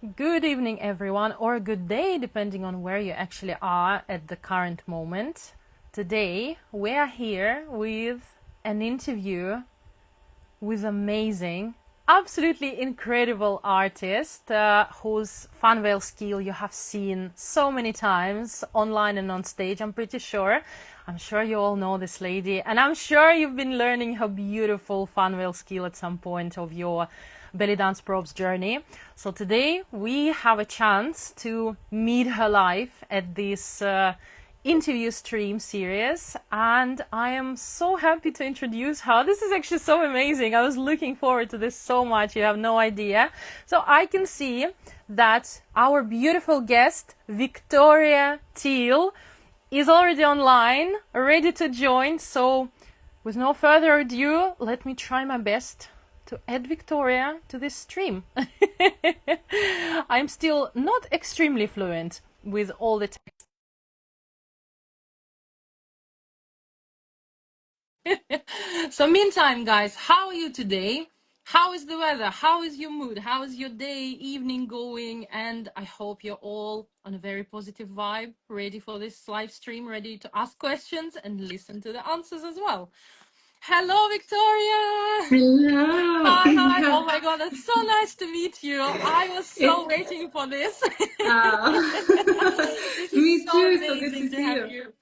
Good evening, everyone, or good day, depending on where you actually are at the current moment. Today, we are here with an interview with amazing, absolutely incredible artist whose fan veil skill you have seen so many times online and on stage, I'm pretty sure. I'm sure you all know this lady, and I'm sure you've been learning her beautiful fan veil skill at some point of your belly dance probes journey. So today we have a chance to meet her live at this interview stream series, and I am so happy to introduce her. This is actually so amazing. I was looking forward to this so much, you have no idea. So I can see that our beautiful guest Victoria Teel is already online, ready to join. So with no further ado, let me try my best to add Victoria to this stream. I'm still not extremely fluent with all the So meantime, guys, how are you today? How is the weather? How is your mood? How is your day, evening going? And I hope you're all on a very positive vibe, ready for this live stream, ready to ask questions and listen to the answers as well. Hello, Victoria. Hello. Hi, hi. Yeah. Oh my God, it's so nice to meet you. I was so It, waiting for this. This is Me so too. So good to amazing to see have you. you.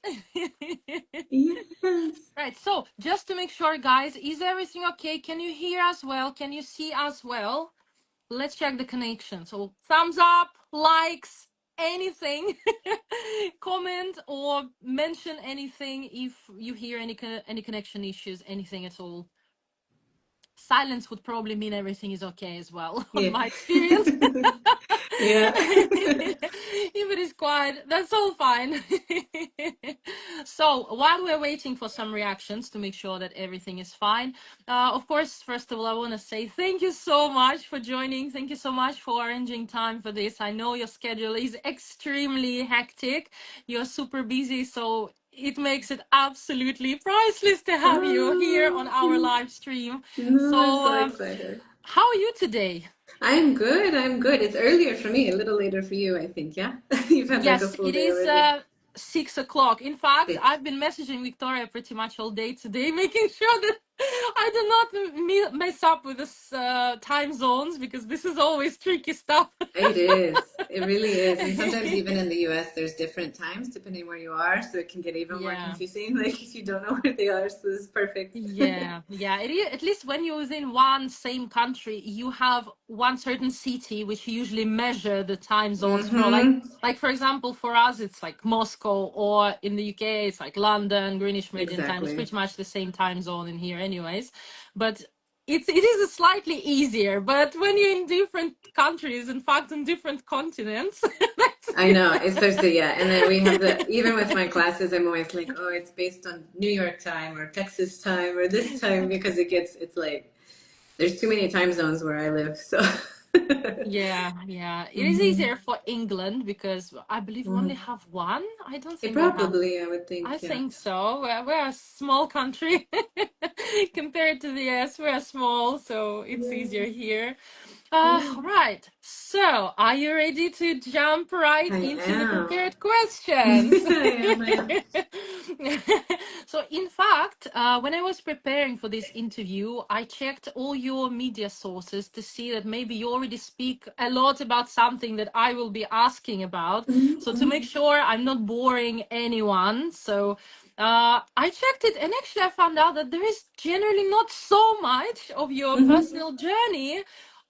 Yes. Right, so just to make sure, guys, is everything okay? Can you hear us well? Can you see us well? Let's check the connection. So thumbs up, likes, anything, comment or mention anything if you hear any connection issues, anything at all. Silence would probably mean everything is okay as well, on Yeah. my experience. Yeah. If it is quiet, that's all fine. So while we're waiting for some reactions to make sure that everything is fine, of course, first of all, I want to say thank you so much for joining. Thank you so much for arranging time for this. I know your schedule is extremely hectic. You're super busy, so it makes it absolutely priceless to have you here on our Oh, live stream. no, I'm So, so excited. how are you today? I'm good. I'm good. It's earlier for me, a little later for you, I think. Yeah. You've had like a Yes, full it day is already. 6 o'clock. In fact, Six. I've been messaging Victoria pretty much all day today, making sure that I do not mess up with this time zones because this is always tricky stuff. It is. It really is. And sometimes even in the US, there's different times depending where you are. So it can get even more Yeah. confusing, like if you don't know where they are. So this is perfect. Yeah, yeah. It is, at least when you're within one same country, you have one certain city which you usually measure the time zones for. Mm-hmm. Like for example, for us it's like Moscow, or in the UK it's like London, Greenwich Meridian Time. It's Exactly. pretty much the same time zone in here, anyways. But it is slightly easier. But when you're in different countries, in fact, in different continents, that's, I know. It's so, so yeah. And then we have even with my classes, I'm always like, oh, it's based on New York time or Texas time or this time because it's like, there's too many time zones where I live. So, yeah, yeah. It is hmm easier for England because I believe we only hmm have one. I don't It think we have. probably, I would I think, yeah. think so. We're a small country compared to the US. We're small, so it's easier Yeah. here. Yeah. Right. So, are you ready to jump right I into the am. prepared questions? I am. I am. So, in fact, when I was preparing for this interview, I checked all your media sources to see that maybe you already speak a lot about something that I will be asking about. So, to make Mm-hmm. sure I'm not boring anyone, so I checked it, and actually, I found out that there is generally not so much of your Mm-hmm. personal journey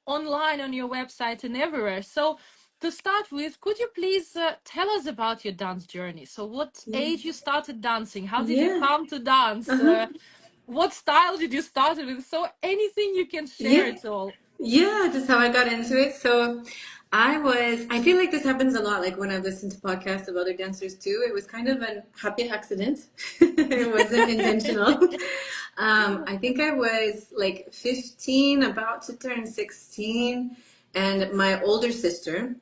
online on your website and everywhere. So, to start with, could you please tell us about your dance journey? So, what Yeah. age you started dancing? How did you Yeah. come to dance? Uh-huh. What style did you start with? So, anything you can share Yeah. at all. Yeah, just how I got into it. So I feel like this happens a lot. Like when I listen to podcasts of other dancers too, it was kind of a happy accident. It wasn't intentional. I think I was like 15, about to turn 16, and my older sister,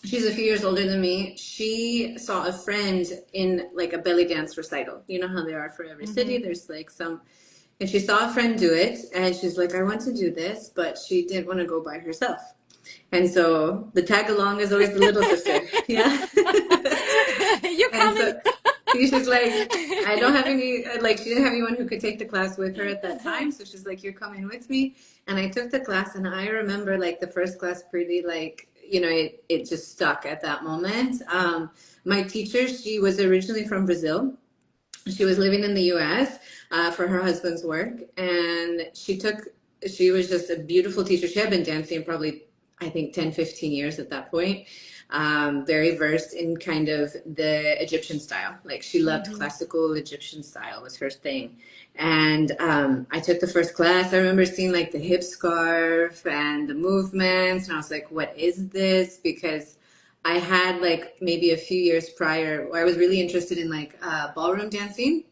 she's a few years older than me, she saw a friend in like a belly dance recital. You know how they are for every Mm-hmm. city. There's like some, and she saw a friend do it, and she's like, I want to do this, but she didn't want to go by herself. And so the tag along is always the little sister. Yeah. You And coming? so she's like, I don't have any, like, she didn't have anyone who could take the class with her at that time. So she's like, you're coming with me. And I took the class, and I remember like the first class pretty, like, it just stuck at that moment. My teacher, she was originally from Brazil. She was living in the US for her husband's work, and she was just a beautiful teacher. She had been dancing probably, I think, 10, 15 years at that point. Very versed in kind of the Egyptian style. Like, she loved Mm-hmm. classical Egyptian style, was her thing. And I took the first class. I remember seeing like the hip scarf and the movements, and I was like, what is this? Because I had like maybe a few years prior where I was really interested in like ballroom dancing,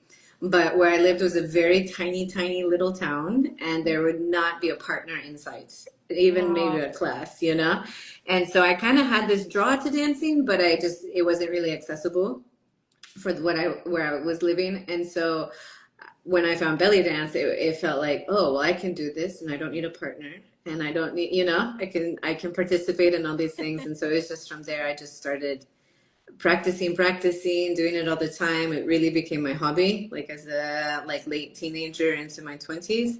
but where I lived was a very tiny, tiny little town, and there would not be a partner in sight, even maybe Wow. a class. And so I kind of had this draw to dancing, but it wasn't really accessible for where I was living. And so when I found belly dance, it felt like, oh, well, I can do this, and I don't need a partner, and I don't need, I can participate in all these things. And so it's just from there, I just started practicing, doing it all the time. It really became my hobby, like as a like late teenager into my 20s.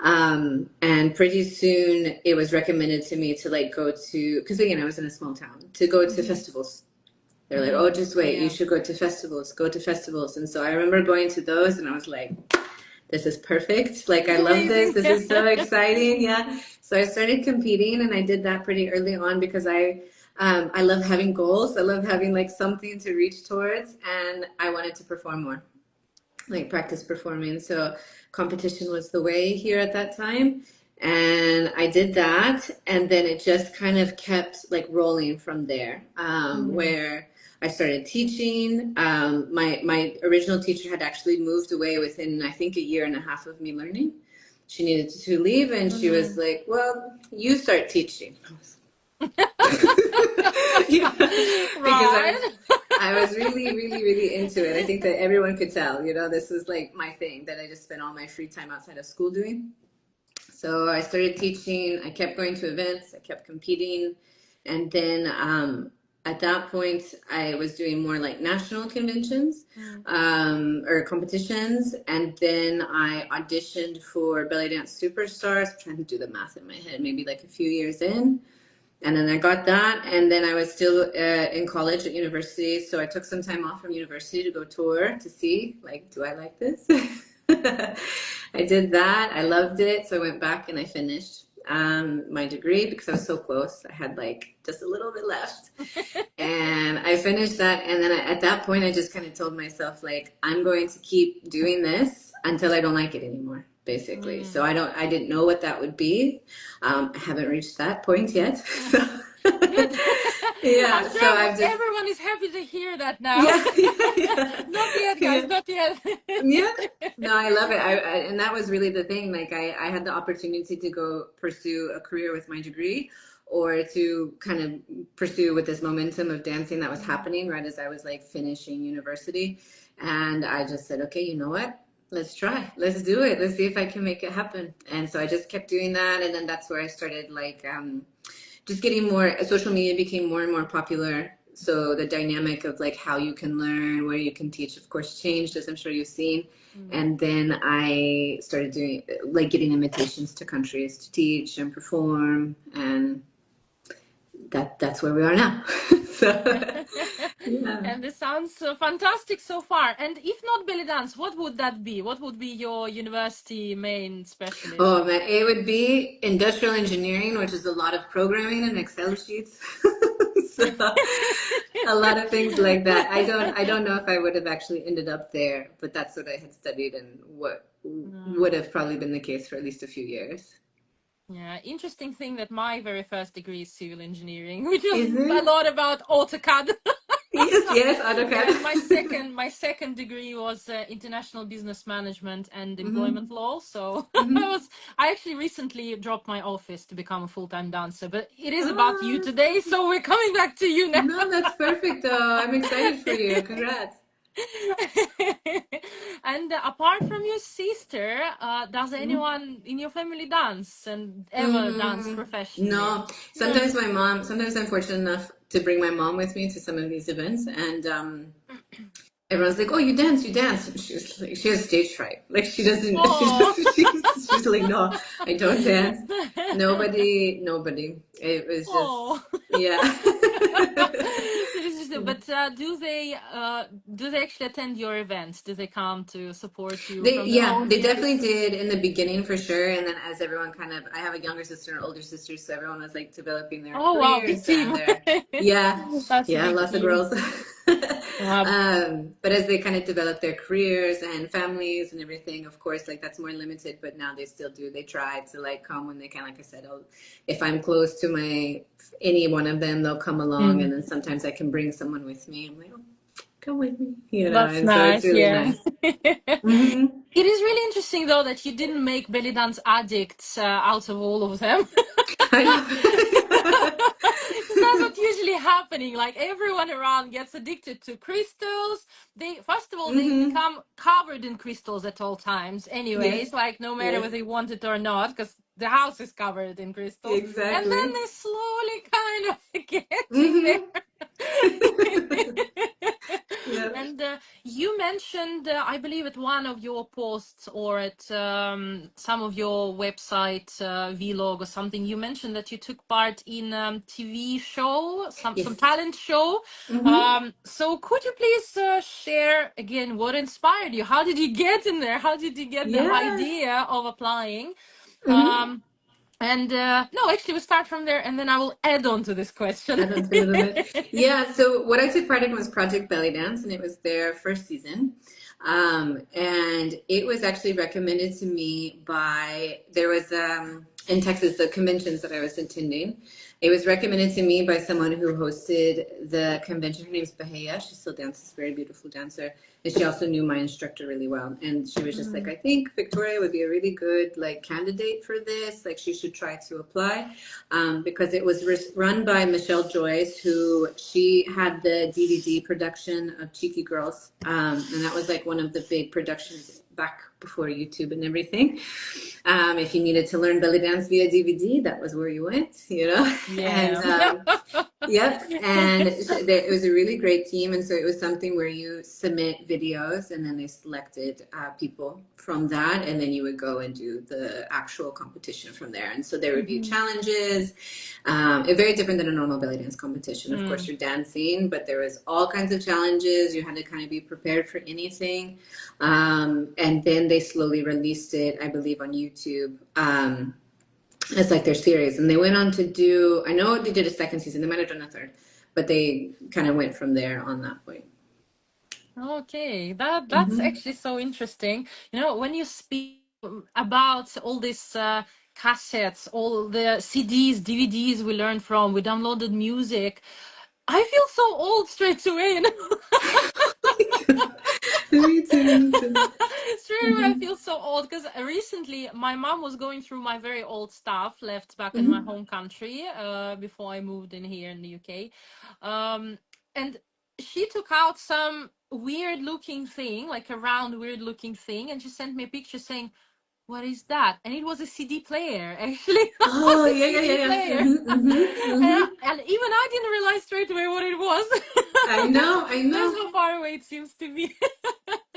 And pretty soon it was recommended to me to like go to, because again, I was in a small town, to go to Mm-hmm. festivals. They're like, oh, Mm-hmm. just wait, you Yeah. should go to festivals, go to festivals. And so I remember going to those, and I was like, this is perfect. Like, I love this. Amazing. This is so exciting. Yeah. So I started competing, and I did that pretty early on because I love having goals. I love having like something to reach towards, and I wanted to perform more, like practice performing. So competition was the way here at that time. And I did that. And then it just kind of kept like rolling from there, Mm-hmm. where I started teaching. My original teacher had actually moved away within, I think, a year and a half of me learning. She needed to leave, and she was Mm-hmm. like, well, you start teaching. Yeah, because Right. I was really, really, really into it. I think that everyone could tell, this is like my thing that I just spent all my free time outside of school doing. So I started teaching, I kept going to events, I kept competing. And then at that point, I was doing more like national conventions Mm. or competitions. And then I auditioned for Belly Dance Superstars. I'm trying to do the math in my head, maybe like a few years in. And then I got that, and then I was still in college at university, so I took some time off from university to go tour to see, like, do I like this? I did that. I loved it, so I went back and I finished my degree because I was so close. I had like just a little bit left, and I finished that. And then at that point, I just kind of told myself, like, I'm going to keep doing this until I don't like it anymore, basically. So Mm. I didn't know what that would be. I haven't reached that point yet. So Good. I'm yeah, so sure I've just, everyone is happy to hear that now. yeah, yeah, yeah, Not yet, guys, yeah. not yet. Yeah. No, I love it. And that was really the thing. Like, I had the opportunity to go pursue a career with my degree, or to kind of pursue with this momentum of dancing that was Mm. happening right as I was like finishing university. And I just said, okay, you know what? Let's try. Let's do it. Let's see if I can make it happen. And so I just kept doing that. And then that's where I started like just getting more, social media became more and more popular. So the dynamic of like how you can learn, where you can teach, of course, changed, as I'm sure you've seen. Mm. And then I started doing like getting invitations to countries to teach and perform, and that's where we are now. So yeah. And this sounds fantastic so far. And if not belly dance, what would that be? What would be your university main Oh specialism? man, it would be industrial engineering, which is a lot of programming and Excel sheets. So a lot of things like that. I don't know if I would have actually ended up there, but that's what I had studied, and what would Mm. have probably been the case for at least a few years. Yeah, interesting thing that my very first degree is civil engineering, which was Is a it? lot about AutoCAD. Yes, So, yes, yeah, and my AutoCAD. second degree was international business management and Hmm. employment law. So Hmm. I actually recently dropped my office to become a full-time dancer, but it is about you Ah, today, so we're coming back to you now. no, that's perfect though. I'm excited for you. Congrats. And apart from your sister, does Mhm. anyone in your family dance and ever dance Mm, professionally? no. No. Sometimes I'm fortunate enough to bring my mom with me to some of these events, and everyone's like, "Oh, you dance." And she has stage fright. Like she doesn't. Oh. She's like, "No, I don't dance." Nobody. It was just, Oh. yeah. But do they actually attend your events? Do they come to support you They from their yeah, they definitely audience? did in the beginning for sure. And then as everyone kind of, I have a younger sister and an older sister, so everyone was like developing their Oh wow, big careers and team. their yeah, That's a yeah, big lots of team. girls. Wow. But as they kind of develop their careers and families and everything, of course, like that's more limited. But now they still do. They try to like come when they can. Like I said, if I'm close to my any one of them, they'll come along, and Mm. then sometimes I can bring someone with me. I'm like, oh, come with me, you know. That's And so it's nice, really yeah. nice. Hmm. It is really interesting though that you didn't make belly dance addicts out of all of them. I know. Because that's what usually happening. Like everyone around gets addicted to crystals. They first of all they Hmm. become covered in crystals at all times. Yes. Anyways, like no matter Yes. whether you want it or not, because the house is covered in crystals. And then Exactly. they slowly kind of get in Hmm. there. Yep. And you mentioned, I believe, at one of your posts or at some of your website vlog or something, you mentioned that you took part in TV show, some Yes. talent show. Hmm. So could you please share again what inspired you? How did you get in there? How did you get the Yes. idea of applying? Hmm. Um, and no, actually, we start from there, and then I will add on to this question. Add on to a little bit. Yeah, so what I took part in was Project Belly Dance, and it was their first season. And it was actually recommended to me by, there was in Texas, the conventions that I was attending. It was recommended to me by someone who hosted the convention. Her name's Bahia. She still dances, very beautiful dancer. And she also knew my instructor really well. And she was just like, Mm. I think Victoria would be a really good like candidate for this. Like she should try to apply because it was run by Michelle Joyce, who she had the DVD production of Cheeky Girls, and that was like one of the big productions back before YouTube and everything. If you needed to learn belly dance via DVD, that was where you went, you know. And Yeah. yep, and it was a really great team, and so it was something where you submit videos, and then they selected people from that, and then you would go and do the actual competition from there. And so there would be Mhm. challenges, very different than a normal belly dance competition. Of course, Mm. you're dancing, but there was all kinds of challenges. You had to kind of be prepared for anything, and then they slowly released it, I believe, on YouTube. It's like their series, and they went on to do. I know they did a second season. They might have done a third, but they kind of went from there on that point. Okay, that's Hmm. actually so interesting. You know, when you speak about all these cassettes, all the CDs, DVDs we learned from, we downloaded music, I feel so old straight away. You know? Me too. Me too. Straight away, I Hmm. feel so old because recently my mom was going through my very old stuff left back in my Hmm. home country before I moved in here in the UK. And she took out some weird looking thing, like a round, weird looking thing, and she sent me a picture saying, "What is that?" And it was a CD player, actually. Oh A yeah, yeah, yeah, CD yeah. player. Hmm. Hmm. Hmm. And even I didn't realize straight away what it was. I know. I That's know. how far away it seems to be.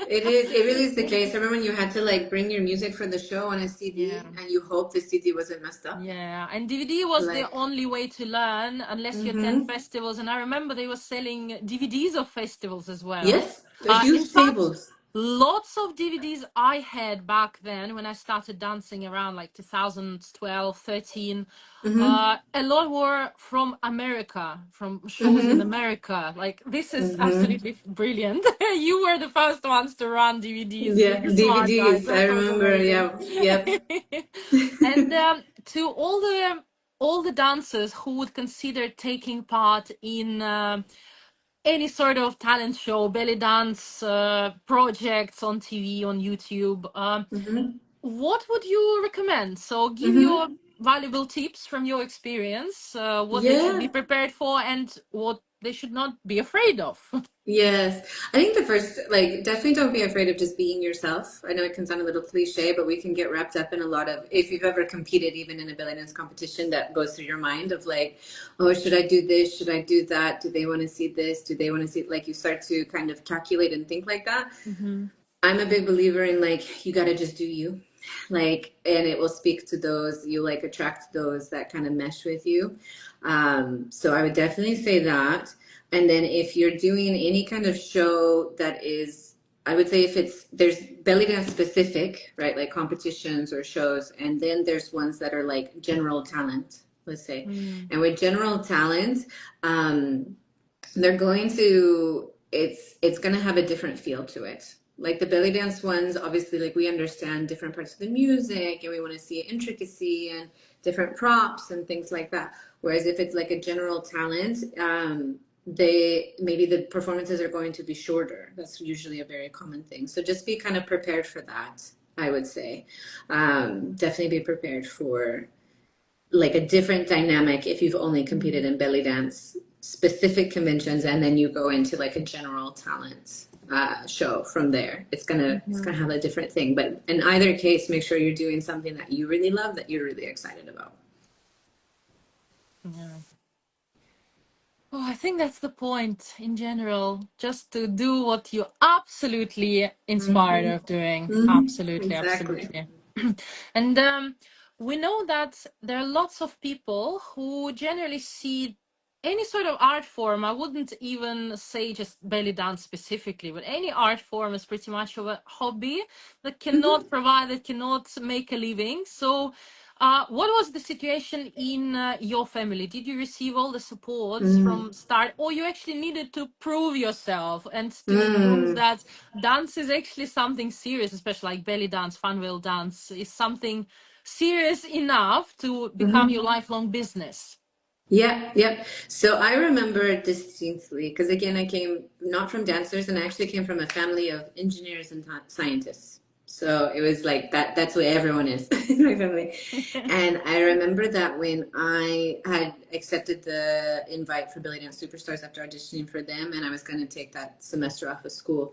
It is. It really is the case. I remember when you had to like bring your music for the show on a Yeah. CD, and you hope the CD wasn't messed up. Yeah, and DVD was the Like, only way to learn unless you attend hmm. festivals. And I remember they were selling DVDs of festivals as well. Yes, the In huge fact, tables. lots of DVDs I had back then when I started dancing around like 2012, 13. Hmm. A lot were from America, from shows in Hmm. America. Like, this is Hmm. absolutely brilliant. You were the first ones to run DVDs. Yeah, You're smart guys. DVDs. I That was remember. amazing. Yeah. Yep. And to all the dancers who would consider taking part in any sort of talent show, belly dance projects on TV, on YouTube, Hmm. what would you recommend? So give your Hmm. valuable tips from your experience, what they should Yeah. be prepared for and what they should not be afraid of. Yes. I think the first, like, definitely don't be afraid of just being yourself. I know it can sound a little cliche, but we can get wrapped up in a lot of, if you've ever competed, even in a belly dance competition, that goes through your mind of like, oh, should I do this? Should I do that? Do they want to see this? Do they want to see, like, you start to kind of calculate and think like that. Mm-hmm. I'm a big believer in like you got to just do you. Like, and it will speak to those you like attract those that kind of mesh with you. So I would definitely say that. And then if you're doing any kind of show that is, I would say if it's there's belly dance specific, right? Like competitions or shows, and then there's ones that are like general talent, let's say. Mm. And with general talent, um, they're going to it's going to have a different feel to it. Like the belly dance ones, obviously, like we understand different parts of the music and we want to see intricacy and different props and things like that. Whereas if it's like a general talent, they maybe the performances are going to be shorter. That's usually a very common thing. So just be kind of prepared for that, I would say. Definitely be prepared for like a different dynamic if you've only competed in belly dance specific conventions and then you go into like a general talent show from there. It's Mm-hmm. gonna have a different thing, but in either case make sure you're doing something that you really love, that you're really excited about. Yeah. Oh, I think that's the point in general, just to do what you're absolutely inspired Mm-hmm. of doing. Mm-hmm. Absolutely, Exactly. absolutely. And we know that there are lots of people who generally see any sort of art form. I wouldn't even say just belly dance specifically, but any art form is pretty much of a hobby that Mm-hmm. cannot provide, that cannot make a living. So what was the situation in your family? Did you receive all the supports Mm-hmm. from start, or you actually needed to prove yourself and to prove Mm. that dance is actually something serious, especially like belly dance, fun wheel dance, is something serious enough to become Mm-hmm. your lifelong business? Yeah, yep. So I remember distinctly because again, I came not from dancers, and I actually came from a family of engineers and scientists. So it was like that. That's what everyone is in my family. And I remember that when I had accepted the invite for Billy Dance Superstars after auditioning for them, and I was going to take that semester off of school,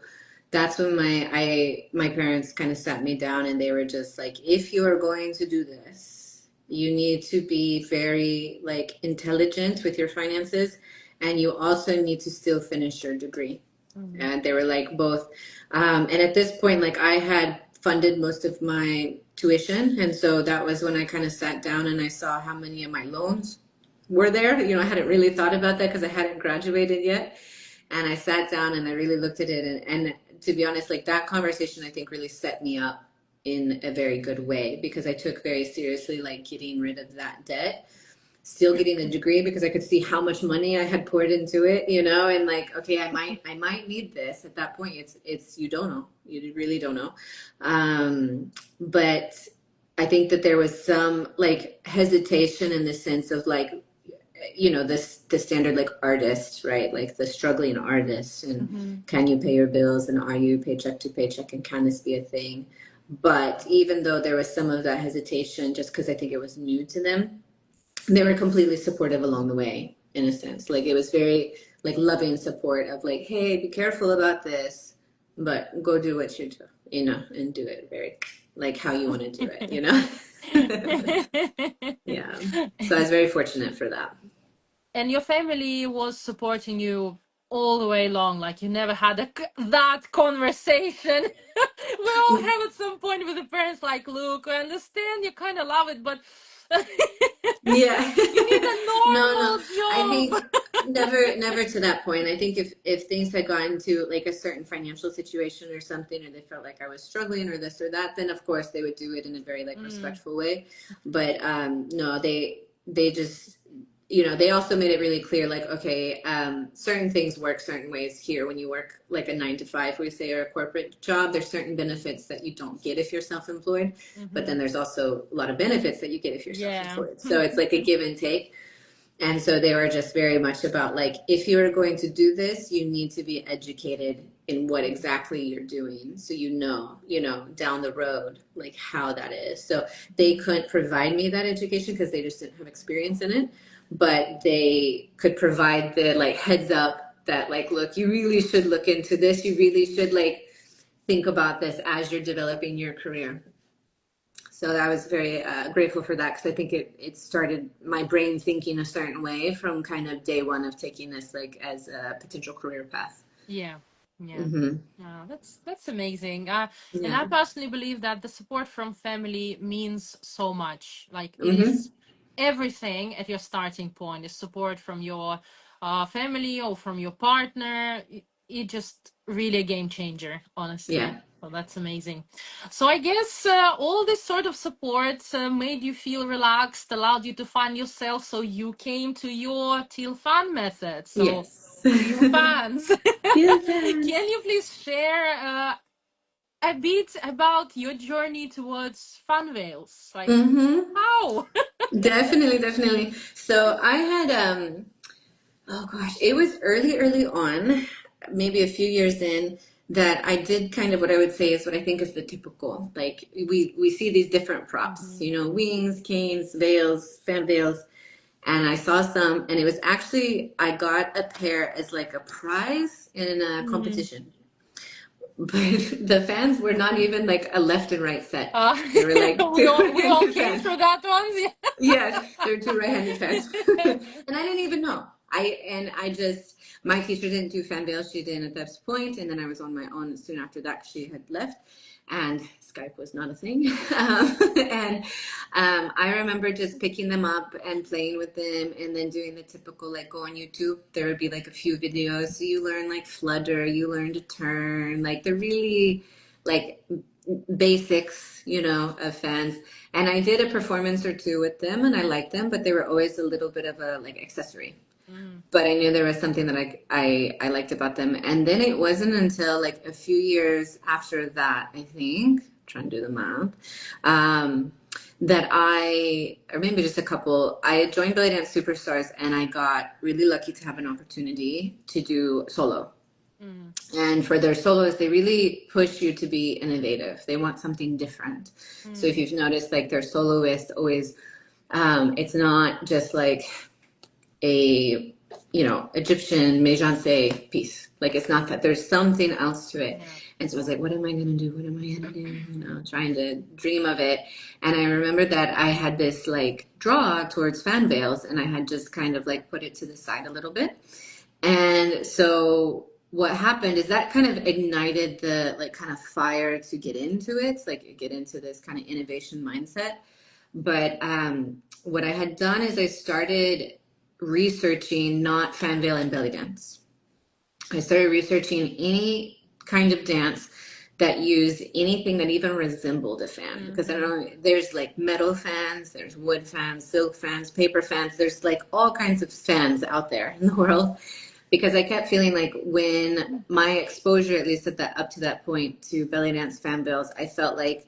that's when my parents kind of sat me down and they were just like, if you are going to do this, you need to be very like intelligent with your finances, and you also need to still finish your degree. Mm. And they were like both. And at this point, like I had funded most of my tuition, and so that was when I kind of sat down and I saw how many of my loans were there. You know, I hadn't really thought about that because I hadn't graduated yet. And I sat down and I really looked at it, and to be honest, like that conversation I think really set me up in a very good way because I took very seriously like getting rid of that debt, still getting a degree because I could see how much money I had poured into it, you know, and like, okay, I might need this at that point. It's, you don't know, you really don't know. But I think that there was some like hesitation in the sense of like, you know, this the standard like artist, right? Like the struggling artist, and Mm-hmm. can you pay your bills, and are you paycheck to paycheck, and can this be a thing? But even though there was some of that hesitation, just because I think it was new to them, they were completely supportive along the way. In a sense, like it was very like loving support of like, hey, be careful about this, but go do what you do, you know, and do it very like how you want to do it, you know. Yeah, so I was very fortunate for that. And your family was supporting you all the way along, like you never had that conversation. We all have at some point with the parents, like, look, I understand you kind of love it, but Yeah. you need a No, no. I normal think job. never to that point. I think if things had gotten to like a certain financial situation or something, or they felt like I was struggling or this or that, then of course they would do it in a very like Mm, respectful way. But no, they just, you know, they also made it really clear like, okay, certain things work certain ways here. When you work like a 9 to 5, we say, or a corporate job, there's certain benefits that you don't get if you're self-employed, but hmm. then there's also a lot of benefits that you get if you're Yeah. self-employed. So it's like a give and take. And so they were just very much about like, if you're going to do this, you need to be educated in what exactly you're doing. So you know, down the road, like how that is. So they Mhm. couldn't provide me that education because they just didn't have experience in it. But they could provide the like heads up that like, look, you really should look into this. You really should like think about this as you're developing your career. So I was very grateful for that because I think it started my brain thinking a certain way from kind of day one of taking this like as a potential career path. Yeah, yeah. Mm-hmm. That's amazing. And Yeah. I personally believe that the support from family means so much. Like it Mm-hmm. is everything at your starting point. Is support from your family or from your partner. It just really a game changer, honestly. Yeah. So that's amazing. So I guess all this sort of support made you feel relaxed, allowed you to find yourself. So you came to your Teal fan method. So Yes. Teal fans. Feel fans. Can you please share a bit about your journey towards fan veils? Like, Mm-hmm. how? Definitely, definitely. So I had oh gosh, it was early on, maybe a few years in, that I did kind of what I would say is what I think is the typical. Like we see these different props, Mhm. you know, wings, canes, veils, fan veils, and I saw some, and it was actually I got a pair as like a prize in a Mm. competition. But the fans were not even like a left and right set. Uh, They were like two we all right-handed came fans. through that one. Yes, there were two right-handed fans, and I didn't even know. I just my teacher didn't do fan veils. She didn't at that point, and then I was on my own soon after that. 'Cause she had left, and Skype was not a thing. And I remember just picking them up and playing with them, and then doing the typical like go on YouTube. There would be like a few videos, so you learn like flutter, you learn to turn, like the really like basics, you know, of fans. And I did a performance or two with them and I liked them, but they were always a little bit of a like accessory. Mm. But I knew there was something that I liked about them. And then it wasn't until like a few years after that, I think, trying to do the math, that or maybe just a couple, I joined Belly Dance Superstars and I got really lucky to have an opportunity to do solo. Mm. And for their solos, they really push you to be innovative. They want something different. So if Mm. you've noticed, like their soloist always, it's not just like a, you know, Egyptian Méjancé piece. Like it's not that. There's something else to it. Yeah. And so I was like, what am I going to do? What am I going to do? You know, trying to dream of it. And I remember that I had this like draw towards fan veils and I had just kind of like put it to the side a little bit. And so what happened is that kind of ignited the like kind of fire to get into it, like get into this kind of innovation mindset. But what I had done is I started researching not fan veil and belly dance. I started researching any kind of dance that used anything that even resembled a fan because I don't Mhm. know, there's like metal fans, there's wood fans, silk fans, paper fans, there's like all kinds of fans out there in the world because I kept feeling like when my exposure, at least at that up to that point, to belly dance fan veils, I felt like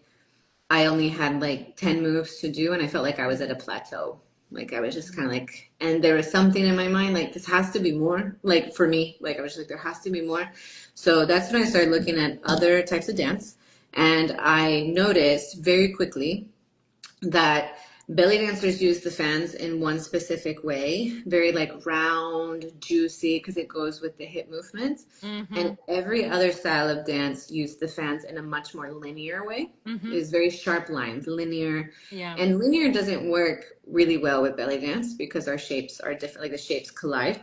I only had like 10 moves to do and I felt like I was at a plateau. Like I was just kind of like, and there was something in my mind like this has to be more. Like for me, like I was like there has to be more. So that's when I started looking at other types of dance, and I noticed very quickly that belly dancers use the fans in one specific way, very like round, juicy, because it goes with the hip movements. And Mhm. every other style of dance used the fans in a much more linear way. It Mhm. was very sharp lines, linear. Yeah. And linear doesn't work really well with belly dance because our shapes are different, like the shapes collide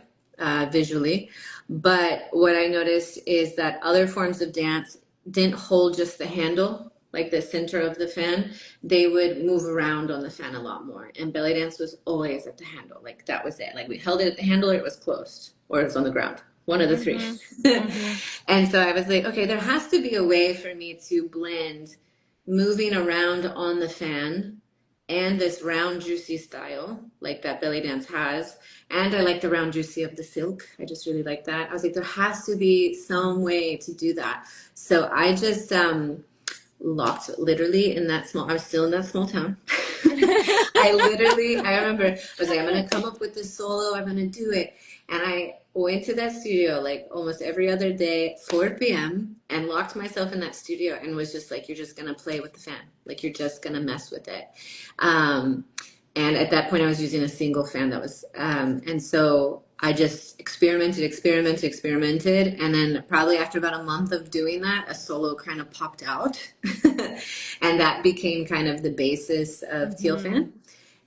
visually. But what I noticed is that other forms of dance didn't hold just the handle, like the center of the fan. They would move around on the fan a lot more. And belly dance was always at the handle. Like that was it. Like we held it at the handle or it was closed or it was on the ground. One of the three. Mhm. Mhm. And so I was like, okay, there has to be a way for me to blend moving around on the fan and this round juicy style like that belly dance has. And I like the round juicy of the silk. I just really like that. I was like, there has to be some way to do that. So I just locked literally in that small, I was still in that small town. I remember, I was like, I'm going to come up with this solo. I'm going to do it. And I went to that studio like almost every other day at 4 p.m. and locked myself in that studio and was just like, you're just going to play with the fan. Like, you're just going to mess with it. Um, and at that point, I was using a single fan that was, and so I just experimented. And then probably after about a month of doing that, a solo kind of popped out. And that became kind of the basis of Teel Mm-hmm. Fan.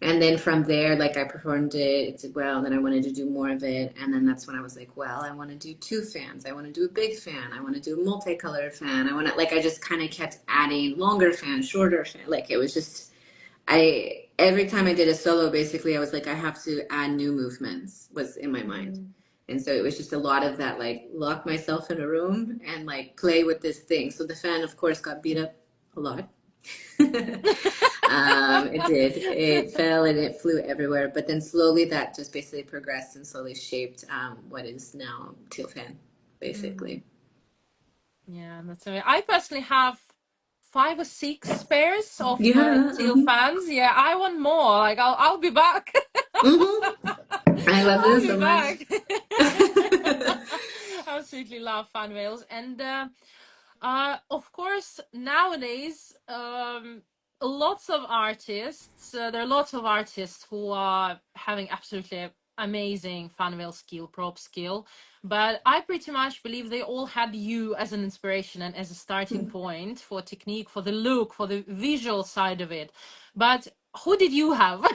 And then from there, like I performed it, it did well, and then I wanted to do more of it. And then that's when I was like, well, I want to do two fans. I want to do a big fan. I want to do a multicolored fan. I want to, like, I just kind of kept adding longer fan, shorter fan. Like it was just, every time I did a solo, basically, I was like, I have to add new movements was in my mind. Mm-hmm. And so it was just a lot of that, like lock myself in a room and like play with this thing. So the fan, of course, got beat up a lot. It did. It fell and it flew everywhere. But then slowly that just basically progressed and slowly shaped what is now Teal Fan, Mm. basically. Yeah, that's amazing. I personally have 5 or 6 pairs of You have that? teal fans. Yeah, I want more. Like I'll be back. Mm-hmm. I love I'll them be so much. back. Absolutely love fan veils. And of course, nowadays, lots of artists, there are lots of artists who are having absolutely amazing fan veil skill, prop skill. But I pretty much believe they all had you as an inspiration and as a starting point for technique, for the look, for the visual side of it. But who did you have?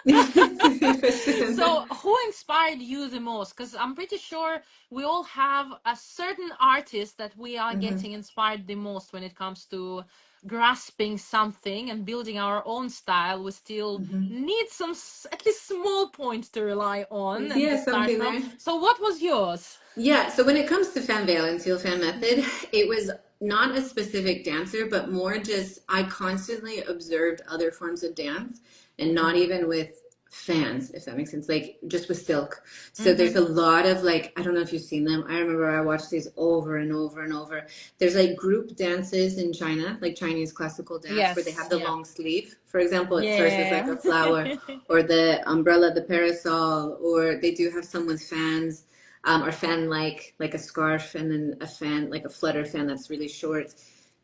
That's a good question. So, who inspired you the most? Because I'm pretty sure we all have a certain artist that we are Mm-hmm. getting inspired the most when it comes to grasping something and building our own style. We still Mm-hmm. need some, at least small points to rely on and to Yeah, start something from. there. So, what was yours? Yeah, so when it comes to fan veil and Teal Fan Method, it was not a specific dancer, but more just I constantly observed other forms of dance and not Mm-hmm. even with fans, if that makes sense, like just with silk. So Mm-hmm. there's a lot of like, I don't know if you've seen them. I remember I watched these over and over and over. There's like group dances in China, like Chinese classical dance, where they Yes. have the Yeah. long sleeve. For example, it starts with like Yeah. a flower or the umbrella, the parasol, or they do have some with fans or fan like a scarf and then a fan like a flutter fan that's really short.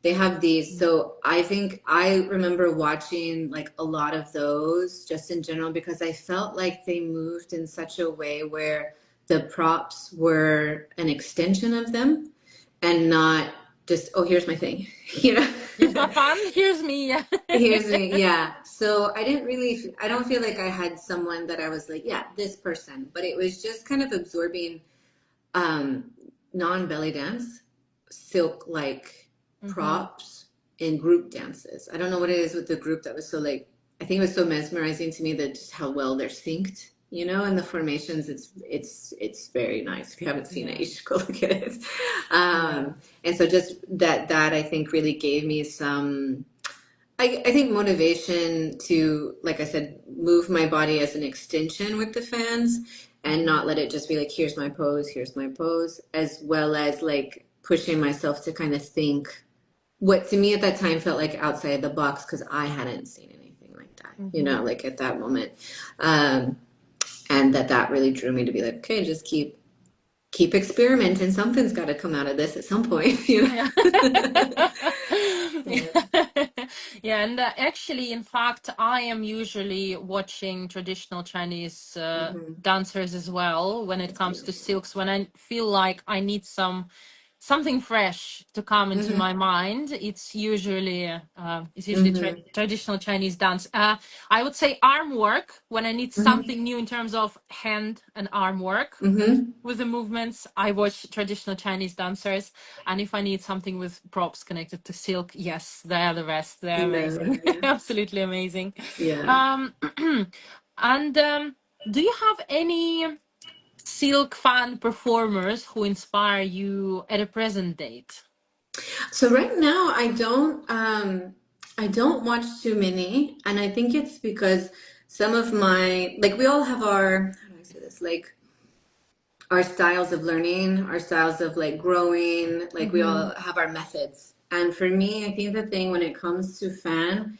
They have these. So I think I remember watching like a lot of those just in general because I felt like they moved in such a way where the props were an extension of them and not just, oh, here's my thing, you know? Here's my fun. Here's me. Here's me, yeah. So I didn't really, I don't feel like I had someone that I was like, yeah, this person, but it was just kind of absorbing um, non-belly dance, silk like Mm-hmm. props in group dances. I don't know what it is with the group that was so like, I think it was so mesmerizing to me that just how well they're synced, you know, and the formations, it's very nice. If you haven't seen it, Yeah. you should go look at it. Yeah. And so just that I think really gave me some I think motivation to, like I said, move my body as an extension with the fans and Mm-hmm. not let it just be like, here's my pose, as well as like pushing myself to kind of think what to me at that time felt like outside the box because I hadn't seen anything like that, you Mm-hmm. know, like at that moment. Um, and that really drew me to be like, okay, just keep experimenting. Something's got to come out of this at some point, you know? Yeah. Yeah. Yeah, and actually, in fact, I am usually watching traditional Chinese Hmm. dancers as well when it That's comes to beautiful. silks. When I feel like I need something fresh to come into Hmm. my mind, it's usually Hmm. traditional Chinese dance. I would say arm work when I need Hmm. something new in terms of hand and arm work Hmm. with the movements. I watch traditional Chinese dancers, and if I need something with props connected to silk, yes, they're the best. They're No, amazing, yeah. absolutely amazing. Yeah. Um, and do you have any silk fan performers who inspire you at a present date? So right now I don't watch too many and I think it's because some of my like we all have our how do I say this? Like our styles of learning, our styles of like growing, like we Mm-hmm. all have our methods. And for me, I think the thing when it comes to fan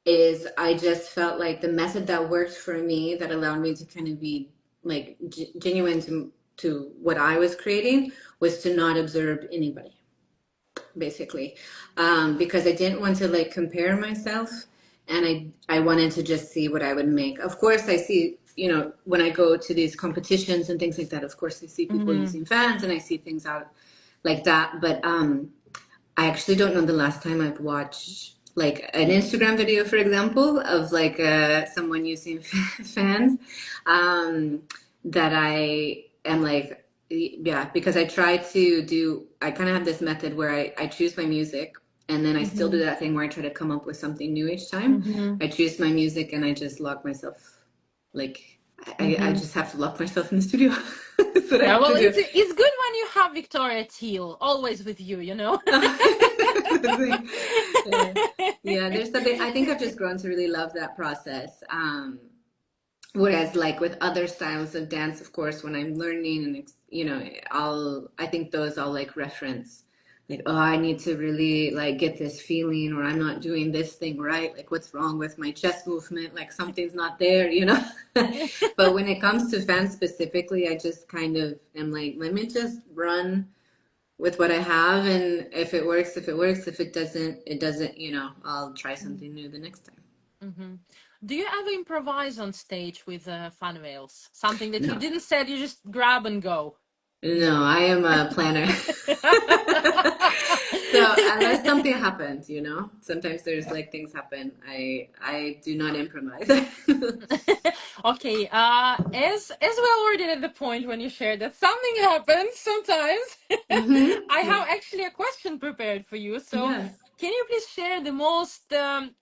is I just felt like the method that worked for me that allowed me to kind of be like genuine to what I was creating was to not observe anybody basically, because I didn't want to like compare myself, and I wanted to just see what I would make. Of course, I see. when I go to these competitions and things like that, of course I see people Mm-hmm. using fans and I see things out like that. But I actually don't know the last time I've watched like an Instagram video, for example, of like someone using fans. Um, that I am like, yeah, because I kind of have this method where I choose my music and then I still do Mm-hmm. that thing where I try to come up with something new each time. Mm-hmm. I choose my music and I just lock myself, like, I Mm-hmm. just have to lock myself in the studio. That's what I Yeah, have well, to do. it's good when you have Victoria Teel always with you, you know. Yeah, yeah, there's something I think I've just grown to really love that process. Whereas like with other styles of dance, of course, when I'm learning and I think those I'll like reference like, oh, I need to really like get this feeling, or I'm not doing this thing right. Like, what's wrong with my chest movement? Like something's not there, you know? But when it comes to fans specifically, I just kind of am like, let me just run with what I have, and if it works, if it works. If it doesn't, it doesn't, I'll try something new the next time. Mm-hmm. Do you ever improvise on stage with fan veils? Something that you No. didn't say, you just grab and go. No, I am a planner. So unless something happens, sometimes there's like things happen. I do not improvise. Okay, as we already at the point when you shared that something happens sometimes, I Yeah. have actually a question prepared for you. So, Yes. can you please share the most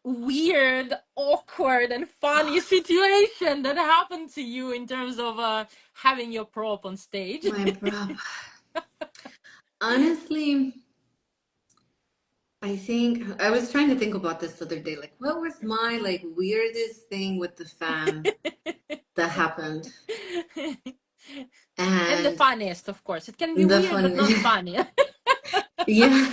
weird, awkward, and funny situation that happened to you in terms of having your prop on stage? My prop. Honestly, I think I was trying to think about this the other day. Like, what was my like weirdest thing with the fan that happened? And the And funniest, of course. It can be the weird, but fun, not funny. yeah.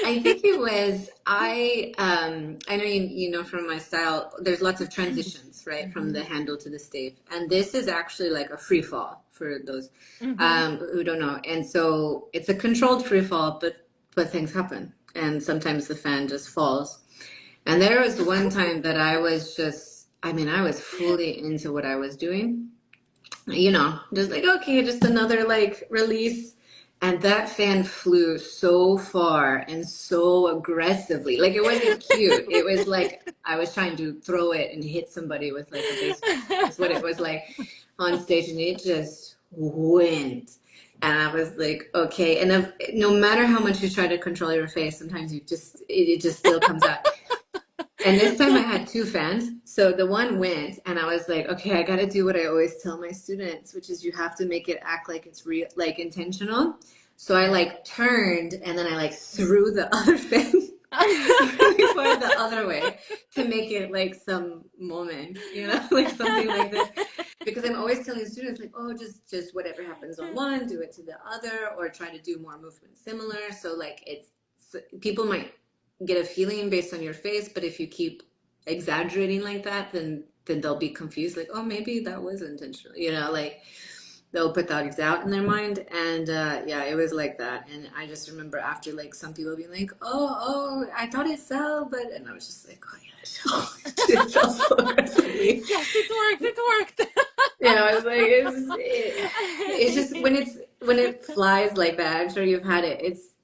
I think it was I know you know from my style there's lots of transitions, right, from Mm-hmm. the handle to the stave. And this is actually like a free fall for those Mm-hmm. who don't know. And so it's a controlled free fall, but things happen and sometimes the fan just falls. And there was one time that I was fully into what I was doing, just like, okay, just another like release. And that fan flew so far and so aggressively. Like it wasn't cute. It was like I was trying to throw it and hit somebody with like a baseball. That's what it was like on stage. And it just went. And I was like, okay. And no matter how much you try to control your face, sometimes it just still comes out. And this time I had two fans. So the one went, and I was like, okay, I got to do what I always tell my students, which is you have to make it act like it's real, like intentional. So I like turned and then I like threw the other fan really far the other way to make it like some moment, like something like this. Because I'm always telling students like, oh, just whatever happens on one, do it to the other, or try to do more movements similar. So like people might get a feeling based on your face, but if you keep exaggerating like that, then they'll be confused, like, oh, maybe that was intentional, like they'll put that out in their mind. And yeah, it was like that. And I just remember after like some people being like, oh, I thought it fell, and I was just like, oh yeah, it fell so aggressively. Yes, it worked. It worked. Yeah, I was like, it's just when it flies like that. I'm sure you've had it.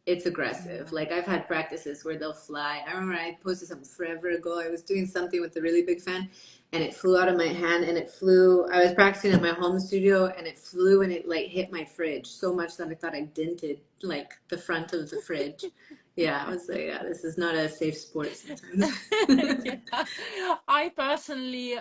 It's aggressive. Like I've had practices where they'll fly. I remember I posted something forever ago. I was doing something with a really big fan, and it flew out of my hand. And it flew. I was practicing at my home studio, and it flew and it like hit my fridge so much that I thought I dented like the front of the fridge. Yeah, I was like, yeah, this is not a safe sport sometimes. Yeah. I personally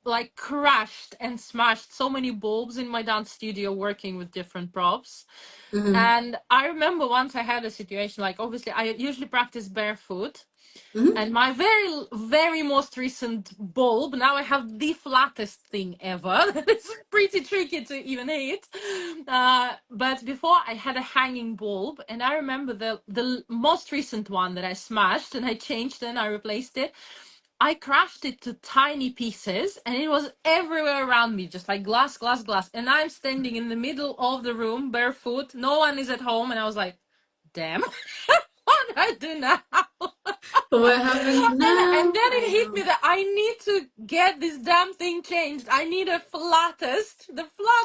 like crashed and smashed so many bulbs in my dance studio working with different props. Hmm. And I remember once I had a situation like obviously I usually practice barefoot. Hmm. And my very, very most recent bulb, now I have the flattest thing ever. It's pretty tricky to even hit. But before I had a hanging bulb, and I remember the most recent one that I smashed, and I changed it and I replaced it. I crashed it to tiny pieces, and it was everywhere around me, just like glass, glass, glass. And I'm standing in the middle of the room, barefoot. No one is at home, and I was like, damn. I do now. What happens And now? then I it hit know. me that I need to get this damn thing changed. I need the flattest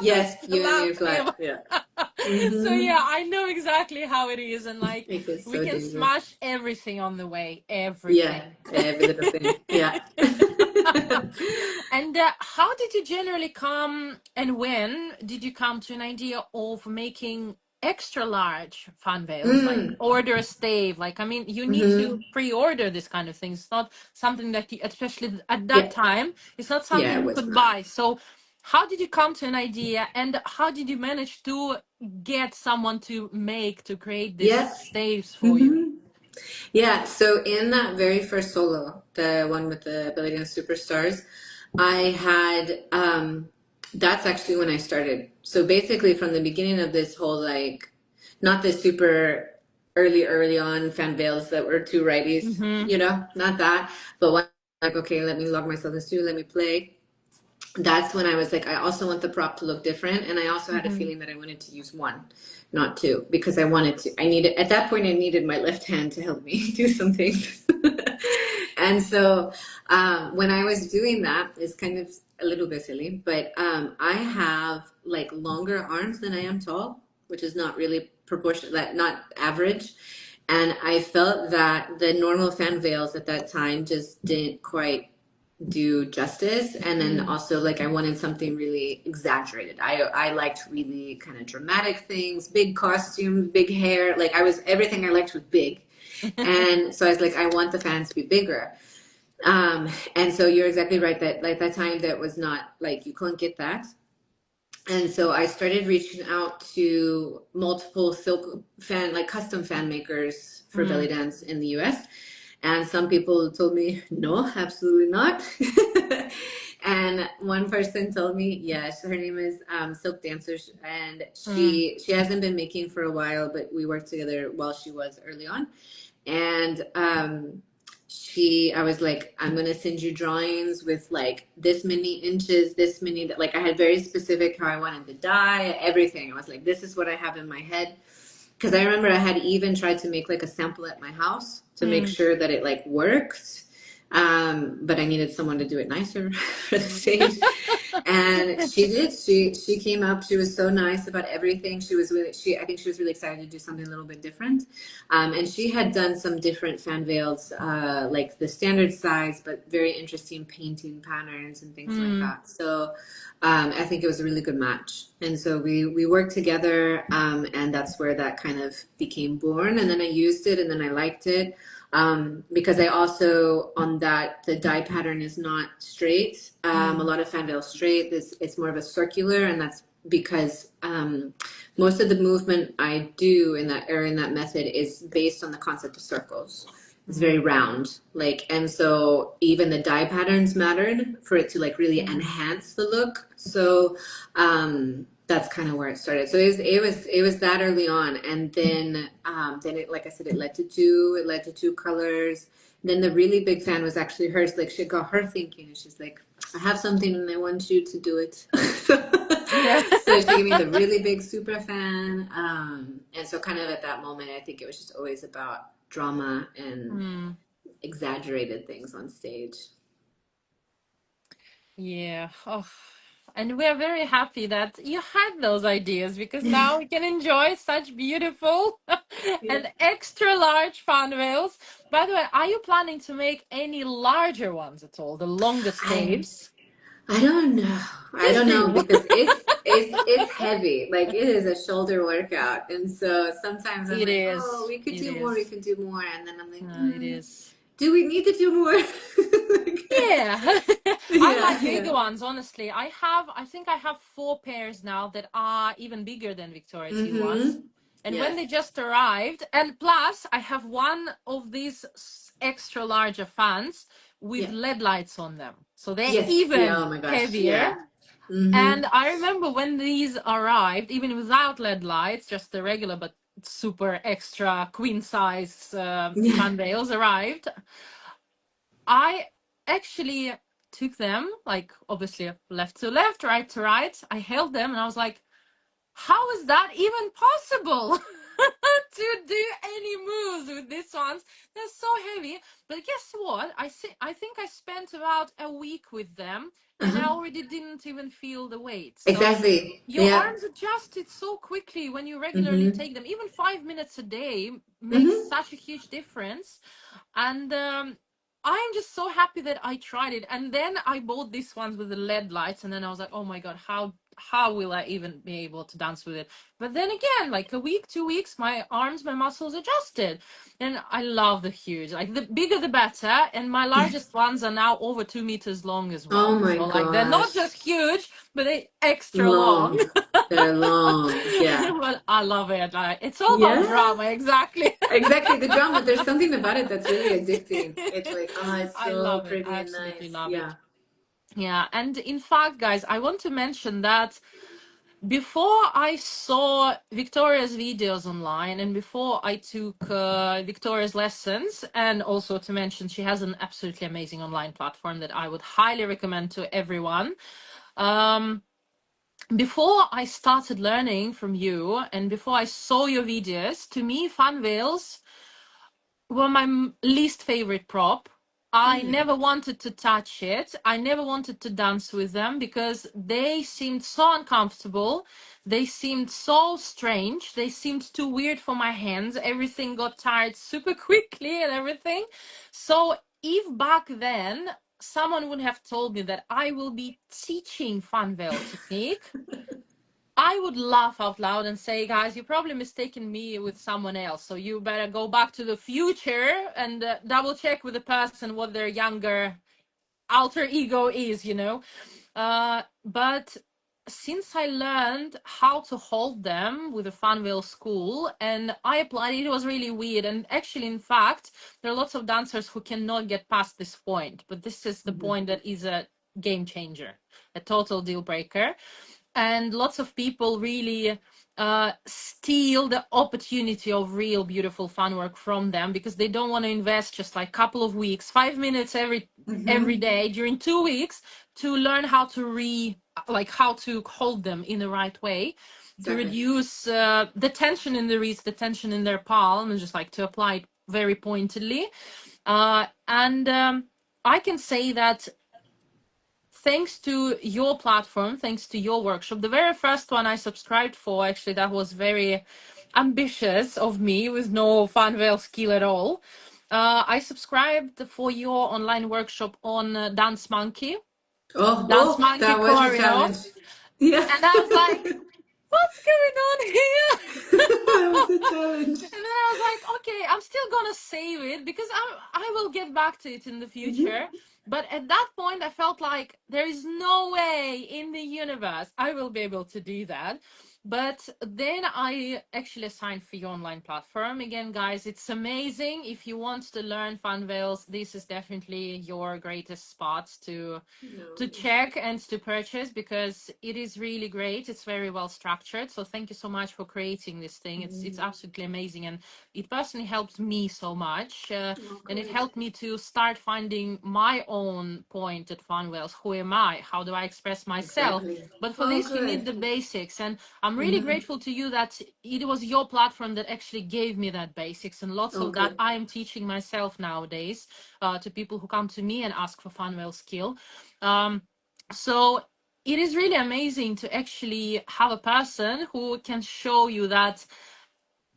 Yes, you need a lap flat. ever. Yeah. So Mm-hmm. yeah, I know exactly how it is, and like It gets we so can dangerous. smash everything on the way, Yeah, everything. every little thing. Yeah. And how did you generally come, and when did you come to an idea of making extra large fan veils, like Mm. order a stave? Like, I mean, you need to Mm-hmm. pre-order this kind of thing. It's not something that you, especially at that Yeah. time, it's not Yeah, something it you was could not. buy. So how did you come to an idea, and how did you manage to get someone to create these Yep. staves for you? Mm-hmm. Yeah, so in that very first solo, the one with the Billy Dance Superstars, I had that's actually when I started. So basically from the beginning of this whole like not the super early on fan veils that were two righties, Mm-hmm. you know, not that, but one like okay, let me log myself in studio, let me play. That's when I was like, I also want the prop to look different. And I also had a Mm-hmm. feeling that I wanted to use one, not two, because I wanted to, I needed, at that point, I needed my left hand to help me do some things. And so when I was doing that, it's kind of a little bit silly, but I have like longer arms than I am tall, which is not really proportional, that not average. And I felt that the normal fan veils at that time just didn't quite do justice. And then also like I wanted something really exaggerated. I liked really kind of dramatic things, big costumes, big hair. Like I was everything I liked was big. And so I was like, I want the fans to be bigger. And so you're exactly right that like that time that was not like you couldn't get that. And so I started reaching out to multiple silk fan, like custom fan makers for belly Mm. dance in the US. And some people told me, no, absolutely not. And one person told me, yes, her name is Silk Dancer, and Mm. she hasn't been making for a while, but we worked together while she was early on. And I was like, I'm gonna send you drawings with like this many inches, this many, like I had very specific how I wanted the dye, everything. I was like, this is what I have in my head. Because I remember I had even tried to make like a sample at my house to make Mm. sure that it like worked. But I needed someone to do it nicer for the stage. And she did. She came up. She was so nice about everything. She was really she I think she was really excited to do something a little bit different. And she had done some different fan veils, like the standard size, but very interesting painting patterns and things like Mm. that. So I think it was a really good match. And so we worked together, and that's where that kind of became born. And then I used it, and then I liked it. Because I also on that the die pattern is not straight. A Mm. lot of fan veil straight. It's more of a circular, and that's because most of the movement I do in that area in that method is based on the concept of circles. It's very Mm. round, like, and so even the die patterns mattered for it to like really Mm. enhance the look. So that's kind of where it started. So it was that early on, and then it, like I said, it led to two colors. Then the really big fan was actually hers. Like she got her thinking, and she's like, I have something and I want you to do it. Yeah. So she gave me the really big super fan. And so kind of at that moment, I think it was just always about drama and Mm. exaggerated things on stage. Yeah. Oh. And we are very happy that you had those ideas, because now we can enjoy such beautiful Yeah. and extra large fan veils. By the way, are you planning to make any larger ones at all? The longest I staves? I don't know. I Just don't know do. because it's heavy. Like it is a shoulder workout, and so sometimes I'm It like, oh, is. we could It do more. We is. can do more, and then I'm like, It is. do we need to do more? Yeah. I Yeah, like yeah. bigger ones, honestly. I think I have four pairs now that are even bigger than Victoria Teel ones. Mm-hmm. And when Yes. they just arrived, and plus I have one of these extra larger fans with Yeah. LED lights on them. So they're Yes. Yeah. even Oh my gosh. heavier. Yeah. Mm-hmm. And I remember when these arrived, even without LED lights, just the regular but super extra queen size Yeah. fan veils arrived, I actually took them, like obviously left to left, right to right. I held them and I was like, how is that even possible? to do any moves with these ones. They're so heavy. But guess what? I think I spent about a week with them, and I Uh-huh. already didn't even feel the weight. So Exactly. your Yeah. arms adjusted so quickly when you regularly Mm-hmm. take them. Even 5 minutes a day makes Mm-hmm. such a huge difference. And I'm just so happy that I tried it. And then I bought these ones with the LED lights, and then I was like, oh my god, how will I even be able to dance with it? But then again, like a week, 2 weeks, my arms, my muscles adjusted, and I love the huge. Like the bigger the better. And my largest ones are now over 2 meters long as Oh well. my So like they're not gosh. just huge, but they extra long. Long. They're long. Yeah. But I love it. It's all about Yeah. drama, exactly. Exactly. The drama. There's something about it that's really addicting. It's like, oh, it's I so love it. I pretty and absolutely nice. love Yeah. it. Yeah, and in fact, guys, I want to mention that before I saw Victoria's videos online and before I took Victoria's lessons, and also to mention she has an absolutely amazing online platform that I would highly recommend to everyone. Um, Before I started learning from you and before I saw your videos, to me, fan veils were my least favorite prop. I Mm. never wanted to touch it. I never wanted to dance with them because they seemed so uncomfortable. They seemed so strange. They seemed too weird for my hands. Everything got tired super quickly and everything. So if back then someone would have told me that I will be teaching fan veil technique, I would laugh out loud and say, guys, you're probably mistaken me with someone else. So you better go back to the future and double check with the person what their younger alter ego is, you know. But since I learned how to hold them with the Funville school and I applied it, it was really weird. And actually, in fact, there are lots of dancers who cannot get past this point. But this is the Mhm. point that is a game changer, a total deal breaker. And lots of people really steal the opportunity of real beautiful fun work from them because they don't want to invest just like a couple of weeks, 5 minutes every Mhm. day during 2 weeks to learn how to how to hold them in the right way, to Exactly. reduce the tension in the wrist, the tension in their palm, and just like to apply it very pointedly. And I can say that thanks to your platform, thanks to your workshop, the very first one I subscribed for, actually, that was very ambitious of me with no Funveil skill at all. I subscribed for your online workshop on Oh, Dance oh, Monkey that was a choreo. challenge. Yeah. And I was like, what's going on here? That was a challenge. And then I was like, okay, I'm still gonna save it because I will get back to it in the Mhm. future. But at that point, I felt like there is no way in the universe I will be able to do that. But then I actually signed for your online platform. Again, guys, it's amazing. If you want to learn fun veils, this is definitely your greatest spot to No. check and to purchase because it is really great. It's very well structured. So thank you so much for creating this thing. It's Mhm. absolutely amazing, and it personally helped me so much. Oh, And it good. helped me to start finding my own point at Funwells. Who am I? How do I express myself? Exactly. But for Oh, this, you good. need the basics. And I'm really Mhm. grateful to you that it was your platform that actually gave me that basics. And lots Oh, of that good. I am teaching myself nowadays to people who come to me and ask for Funwell skill. So it is really amazing to actually have a person who can show you that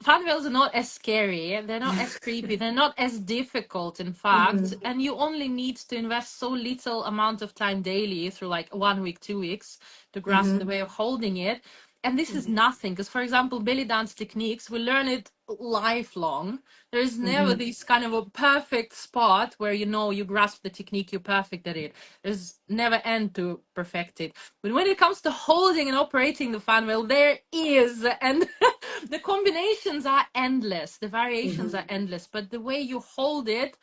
Funwells are not as scary, they're not as creepy, they're not as difficult, in fact, Mhm. and you only need to invest so little amount of time daily through like 1 week, 2 weeks to grasp the Mhm. way of holding it. And this is Mhm. nothing, because for example, belly dance techniques, we learn it lifelong. There is never Mhm. this kind of a perfect spot where you know you grasp the technique, you're perfect at it. There's never end to perfect it. But when it comes to holding and operating the fan wheel, there is. And the combinations are endless, the variations are Mhm. endless, but the way you hold it,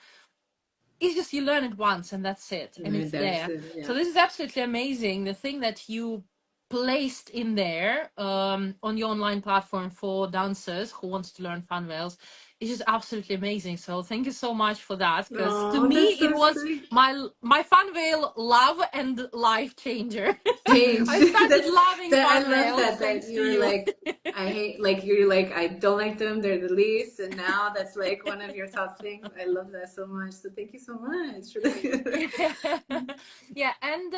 it's just you learn it once and that's it, and Right, it's that's there. it. So Yeah. this is absolutely amazing. The thing that you placed in there on your online platform for dancers who wants to learn fan rails it's just absolutely amazing. So thank you so much for that. Because to Oh, me, that's it so was sweet. my Funveil love and life changer. Change. I started That's loving that. I love Funveils that. That thanks to you were you. like, I hate. Like you're like, I don't like them. They're the least. And now that's like one of your top things. I love that so much. So thank you so much for that. Yeah, and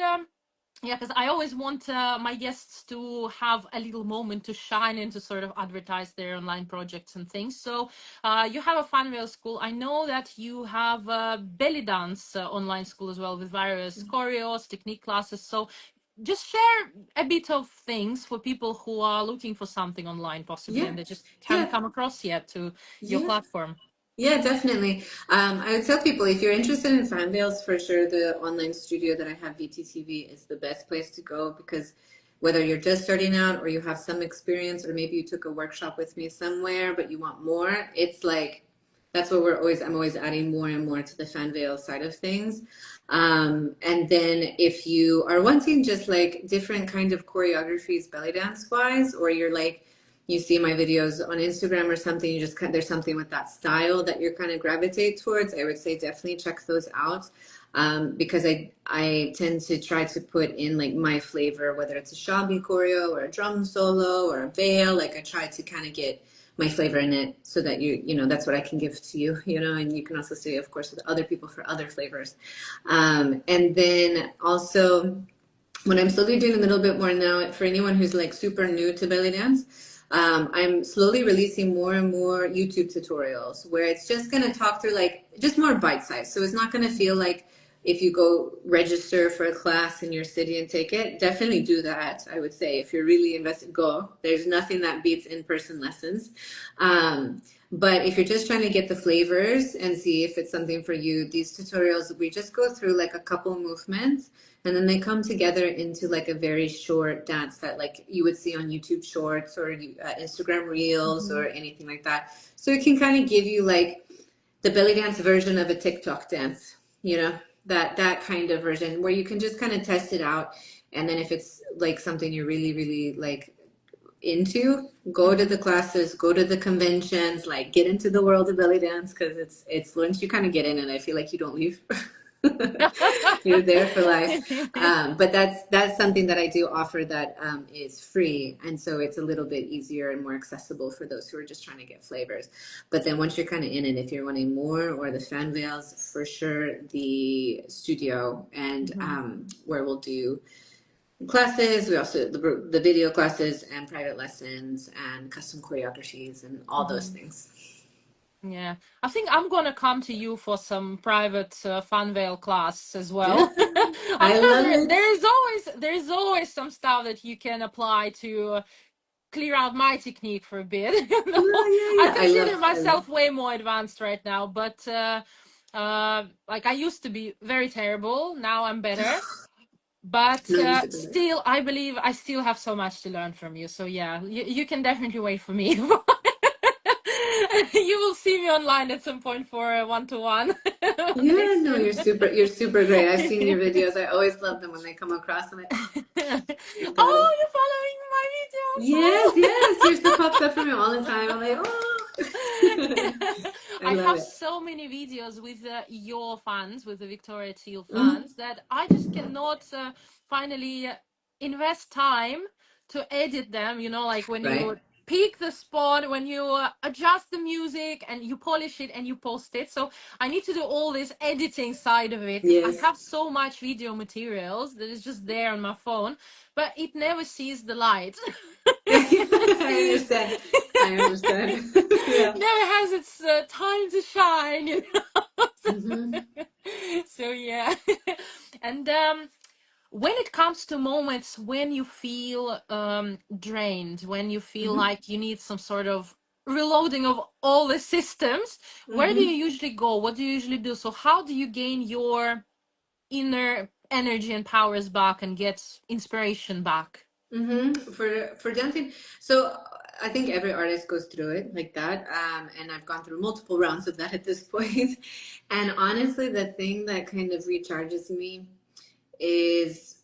yeah, because I always want my guests to have a little moment to shine and to sort of advertise their online projects and things. So you have a Funwheel school. I know that you have a belly dance online school as well with various choreos, technique classes. So just share a bit of things for people who are looking for something online possibly Yeah. and they just haven't Yeah. come across yet to your Yeah. platform. Yeah, definitely. I would tell people if you're interested in fan veils, for sure, the online studio that I have, VTTV, is the best place to go because whether you're just starting out or you have some experience, or maybe you took a workshop with me somewhere, but you want more, it's like that's what I'm always adding more and more to the fan veil side of things. And then if you are wanting just like different kind of choreographies, belly dance wise, or you're like, you see my videos on Instagram or something, you just there's something with that style that you're kind of gravitate towards, I would say definitely check those out. Because I tend to try to put in like my flavor, whether it's a shabby choreo or a drum solo or a veil. Like I try to kind of get my flavor in it so that you know that's what I can give to you, you know, and you can also stay, of course, with other people for other flavors. And then also what I'm slowly doing a little bit more now for anyone who's like super new to belly dance, I'm slowly releasing more and more YouTube tutorials where it's just going to talk through like just more bite size. So it's not going to feel like if you go register for a class in your city and take it, definitely do that. I would say if you're really invested, go. There's nothing that beats in-person lessons. But if you're just trying to get the flavors and see if it's something for you, these tutorials, we just go through like a couple movements and then they come together into like a very short dance that like you would see on YouTube Shorts or Instagram Reels Mm-hmm. or anything like that. So it can kind of give you like the belly dance version of a TikTok dance, you know, that kind of version where you can just kind of test it out. And then if it's like something you're really, really like into, go to Mm-hmm. the classes, go to the conventions, like get into the world of belly dance because it's once you kind of get in it, I feel like you don't leave. You're there for life. But that's something that I do offer that is free, and so it's a little bit easier and more accessible for those who are just trying to get flavors. But then once you're kind of in it, if you're wanting more or the fan veils, for sure the studio and Mm-hmm. where we'll do classes. We also the video classes and private lessons and custom choreographies and all those Mm-hmm. things. Yeah, I think I'm gonna come to you for some private Funveil class as Yeah, well. I'm I sure love it. there is always some stuff that you can apply to clear out my technique for a bit. Yeah, yeah, I yeah. consider I love. myself way more advanced right now, but like I used to be very terrible. Now I'm better. But No, you should do that. still, I believe I still have so much to learn from you. So yeah, you can definitely wait for me. You will see me online at some point for a one-to-one one day Yeah, no, soon. you're super great. I've seen your videos. I always love them when they come across. I'm like, oh, you got Oh, it. you're following my videos. Yes, yes. Your stuff pops up for me all the time. I'm like, oh, I I love have it. so many videos with your fans, with the Victoria Teel Mhm. fans, that I just cannot finally invest time to edit them. You know, like when you Right? pick the spot, when you adjust the music and you polish it and you post it. So I need to do all this editing side of it because I Yes. have so much video materials that is just there on my phone, but it never sees the light. It never I sees. understand. I understand. Yeah. Never has its time to shine, you know. Hmm. So yeah. And when it comes to moments when you feel drained, when you feel Hmm. like you need some sort of reloading of all the systems, where do you Hmm. usually go? What do you usually do? So how do you gain your inner energy and powers back and get inspiration back? Hmm. For dancing, so I think every artist goes through it like that, and I've gone through multiple rounds of that at this point. And honestly, the thing that kind of recharges me is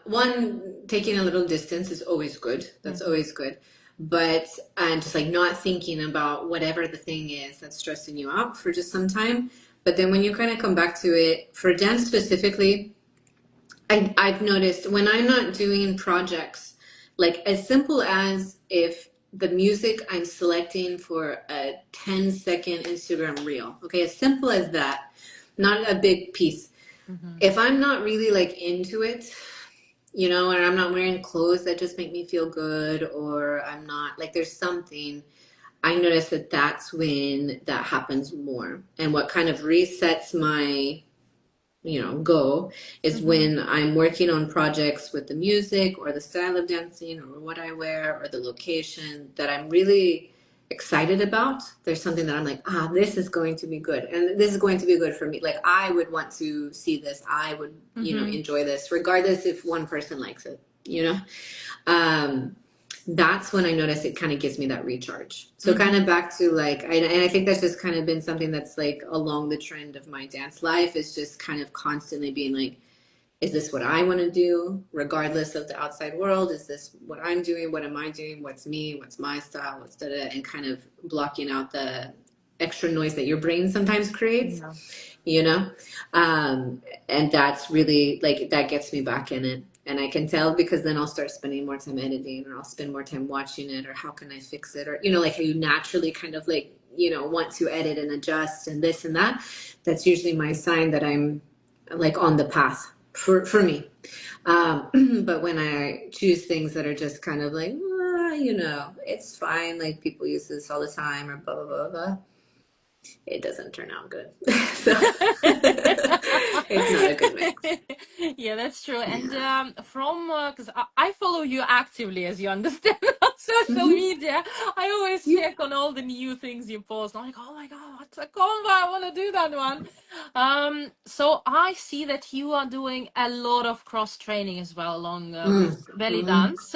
one, taking a little distance is always good. That's Mm-hmm. always good. but and just like not thinking about whatever the thing is that's stressing you out for just some time. But then when you kind of come back to it, for dance specifically, I've noticed when I'm not doing projects, like as simple as if the music I'm selecting for a 10-second Instagram reel, okay, as simple as that, not a big piece. Mm-hmm. If I'm not really like into it, and I'm not wearing clothes that just make me feel good, or I'm not like there's something, I notice that that's when that happens more. And what kind of resets my go is Mm-hmm. when I'm working on projects with the music or the style of dancing or what I wear or the location that I'm really excited about. There's something that I'm like, this is going to be good. And this is going to be good for me. Like I would want to see this. I would, Mm-hmm. enjoy this, regardless if one person likes it. Um, that's when I notice it kind of gives me that recharge. So kind Mm-hmm. of back to like, and I think that's just kind of been something that's like along the trend of my dance life is just kind of constantly being like, is this what I want to do, regardless of the outside world? Is this what I'm doing? What am I doing? What's me? What's my style? What's da da? And kind of blocking out the extra noise that your brain sometimes creates, Yeah. you know? And that's really like, that gets me back in it. And I can tell because then I'll start spending more time editing or I'll spend more time watching it or how can I fix it? Or, like how you naturally kind of like, want to edit and adjust and this and that. That's usually my sign that I'm like on the path for me. But when I choose things that are just kind of like, it's fine. Like people use this all the time or blah, blah, blah, blah. It doesn't turn out good. So it's not a good mix. Yeah, that's true. And Yeah. from because I follow you actively, as you understand, on social Mm-hmm. media. I always Yep. check on all the new things you post. I'm like, oh my God, what's a combo? I want to do that one. So I see that you are doing a lot of cross training as well, along with belly Mm-hmm. dance,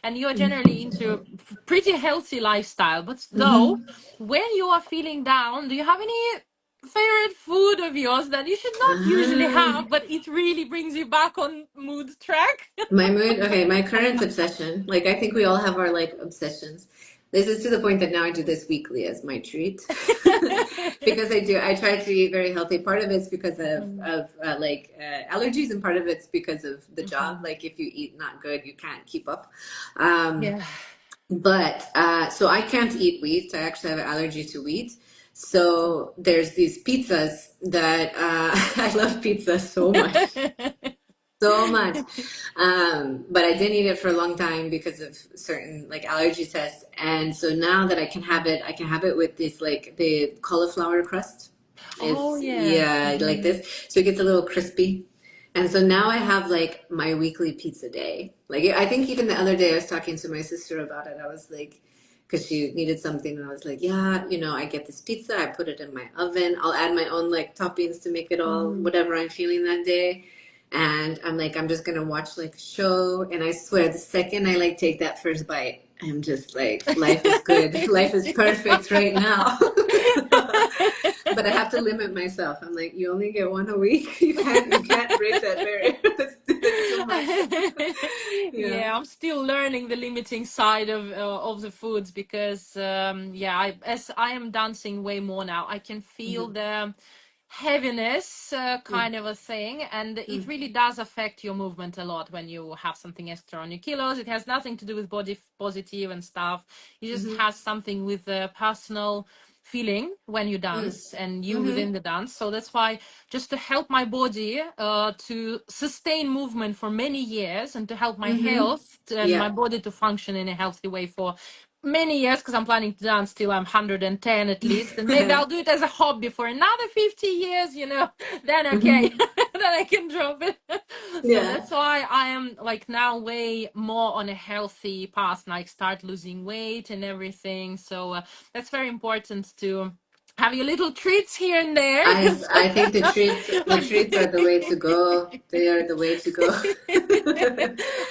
and you are generally into pretty healthy lifestyle. But though, Mm-hmm. when you are feeling down, do you have any favorite food of yours that you should not usually Ah, have, but it really brings you back on mood track? my mood. Okay, my current obsession. Like I think we all have our like obsessions. This is to the point that now I do this weekly as my treat because I do. I try to eat very healthy. Part of it's because of Mm, allergies, and part of it's because of the job. mhm. Like if you eat not good, you can't keep up. Um, Yeah. But so I can't eat wheat. I actually have an allergy to wheat. So there's these pizzas that I love pizza so much, so much. But I didn't eat it for a long time because of certain like allergy tests. And so now that I can have it with this like the cauliflower crust. Oh It's yeah. yeah, like Hmm. this. So it gets a little crispy. And so now I have like my weekly pizza day. Like I think even the other day I was talking to my sister about it. I was like, because she needed something, and I was like, yeah, I get this pizza. I put it in my oven. I'll add my own like toppings to make it all Hmm. whatever I'm feeling that day. And I'm like, I'm just gonna watch like a show. And I swear, the second I like take that first bite, I'm just like, life is good. Life is perfect right now. But I have to limit myself. I'm like, you only get one a week. You can't break that barrier. That's too much. Yeah. Yeah, I'm still learning the limiting side of the foods because yeah, as I am dancing way more now, I can feel Mm-hmm. the heaviness kind of a thing, and it really does affect your movement a lot when you have something extra on your kilos. It has nothing to do with body positive and stuff. It just Mm-hmm. has something with the personal feeling when you dance and you Mm-hmm. within the dance. So that's why, just to help my body to sustain movement for many years and to help my Mm-hmm. health and my Yeah. body to function in a healthy way for many years, because I'm planning to dance till I'm 110 at least, and maybe I'll do it as a hobby for another 50 years, then okay, Mm-hmm. then I can drop it. So Yeah. that's why I am like now way more on a healthy path, like start losing weight and everything. So that's very important to have your little treats here and there. I think the treats are the way to go. They are the way to go.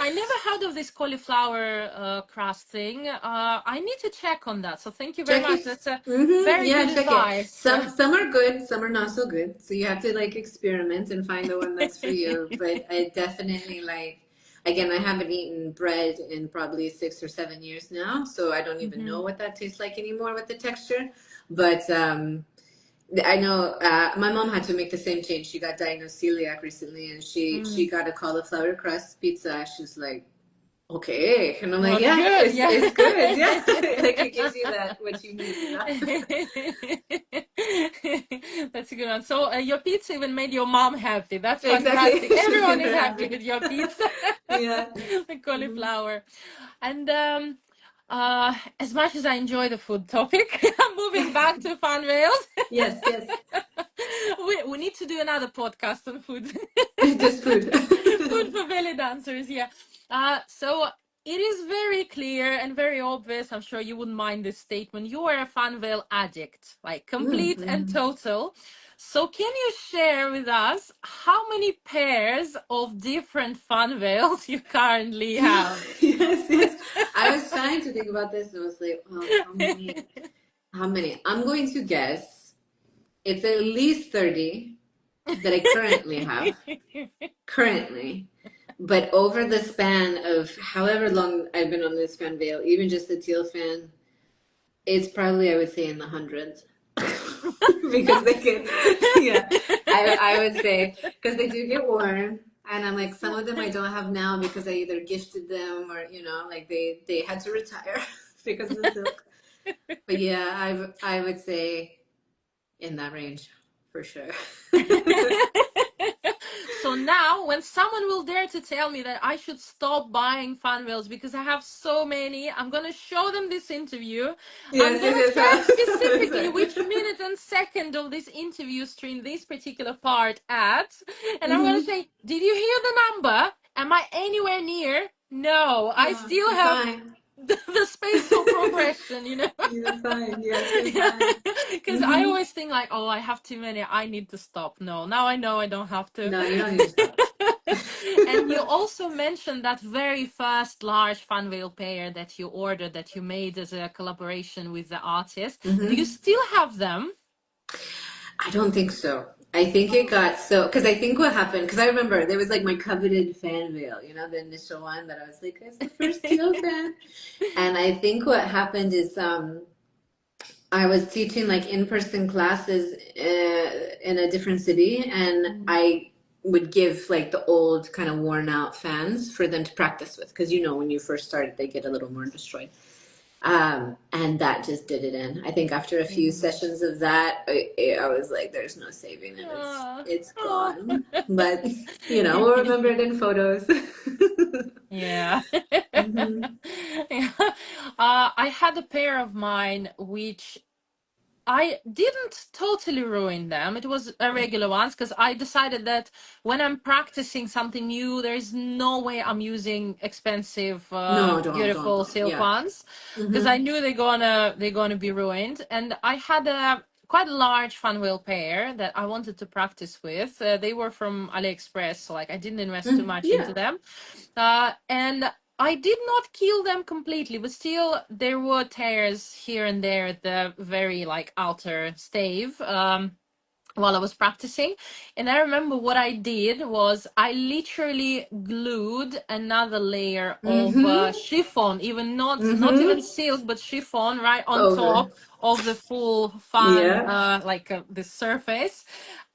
I never heard of this cauliflower crust thing. I need to check on that. So thank you very Check much. it. That's a Mm-hmm. very Yeah, good check it. advice. Some are good, some are not so good. So you have to like experiment and find the one that's for you. But I definitely like again, I haven't eaten bread in probably 6 or 7 years now, so I don't even Mm-hmm. know what that tastes like anymore with the texture. But I know my mom had to make the same change. She got diagnosed celiac recently, and she Mm. got a cauliflower crust pizza. She's like, okay, and I'm like, Was yeah, good, yeah. it's good, yeah. Like it gives you that what you need, you know. That's a good one. So your pizza even made your mom happy. That's Exactly, fantastic. she's Everyone is super happy happy. with your pizza. Yeah. The Hmm. cauliflower. And as much as I enjoy the food topic, moving back to fun rails. Yes, yes. We need to do another podcast on food. Just food. Food for belly dancers, yeah. So it is very clear and very obvious. I'm sure you wouldn't mind this statement. You are a Funwell addict, like complete and Mm-hmm. total. So can you share with us how many pairs of different Funwells you currently have? Yes, yes. I was trying to think about this and I was like, well, how many? How many? I'm going to guess it's at least 30 that I currently have. Currently. But over the span of however long I've been on this fan veil, even just the teal fan, it's probably, I would say, in the hundreds. Because they get, yeah, I would say, because they do get worn. And I'm like, some of them I don't have now because I either gifted them or, like they had to retire because of the silk. But yeah, I would say in that range for sure. So now, when someone will dare to tell me that I should stop buying fan wheels because I have so many, I'm gonna show them this interview. I'm Yes, gonna yes, track yes. specifically which minute and second of this interview stream this particular part at, and I'm gonna Hmm. say, "Did you hear the number? Am I anywhere near? No, I No, still you're have fine. the space for progression, you know." You're fine. Yes, you're fine. Because I Hmm. always think like, oh, I have too many, I need to stop. No, now I know I don't have to. No, you don't need to stop. And you also mentioned that very first large fan whale pair that you ordered, that you made as a collaboration with the artist. Do you Hmm. still have them? I don't think so. I think it got so because I think what happened because I remember there was like my coveted fan veil, the initial one that I was like, it's the first teal fan. And I think what happened is I was teaching like in-person classes in a different city, and Mm. I would give like the old kind of worn out fans for them to practice with because when you first start they get a little more destroyed. And that just did it in. I think after a few Mm. sessions of that, I was like, "There's no saving it. It's Oh, it's oh. gone." But we'll remember it in photos. Yeah. Hmm. Yeah. I had a pair of mine which I didn't totally ruin them. It was a regular ones because I decided that when I'm practicing something new, there's no way I'm using expensive, No, don't. beautiful silk Yeah. ones because I Hmm. knew they're gonna be ruined. And I had a quite a large fan wheel pair that I wanted to practice with. They were from AliExpress, so like I didn't invest too much into Yeah. them, and I did not kill them completely, but still there were tears here and there at the very like outer stave. While I was practicing. And I remember what I did was I literally glued another layer of Hmm. chiffon, even not even Hmm. silk, but chiffon right on Over. top of the full fan, Yeah. like the surface.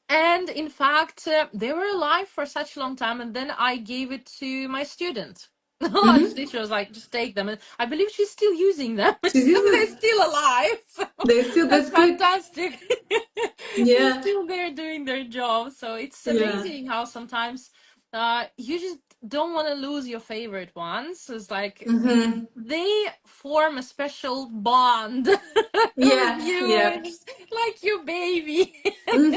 And in fact, they were alive for such a long time. And then I gave it to my student. I just Hmm. literally was like, just take them. And I believe she's still using them. She's They're using. still alive. So They still. that's That's good. fantastic. They're Yeah. still there doing their job. So it's Yeah. amazing how sometimes you just don't want to lose your favorite ones. It's like Hmm. they form a special bond with Yeah. you. Yeah. It's like your baby. Hmm.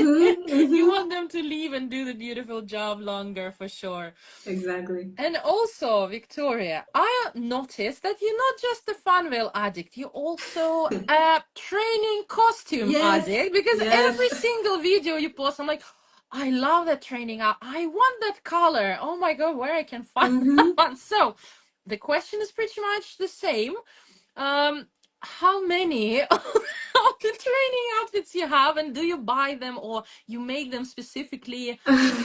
You Hmm. want them to leave and do the beautiful job longer for sure. Exactly. And also, Victoria, I noticed that you're not just a Funwell addict, you're also a training costume Yes. addict because Yes. every single video you post, I'm like, I love that training out. I want that color. Oh my God, where I can find that Hmm. one. So the question is pretty much the same. How many of the training outfits you have, and do you buy them or you make them specifically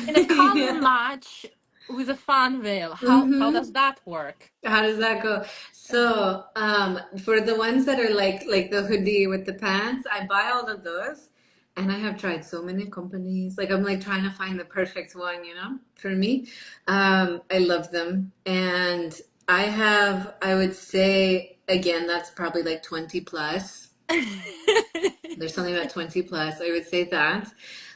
in a color Yeah. match? with a fan veil. How does Mm-hmm. that work? How does that go? So, for the ones that are like the hoodie with the pants, I buy all of those, and I have tried so many companies. Like I'm like trying to find the perfect one, for me. I love them, and I would say again, that's probably like 20 plus. There's something about 20 plus. I would say that.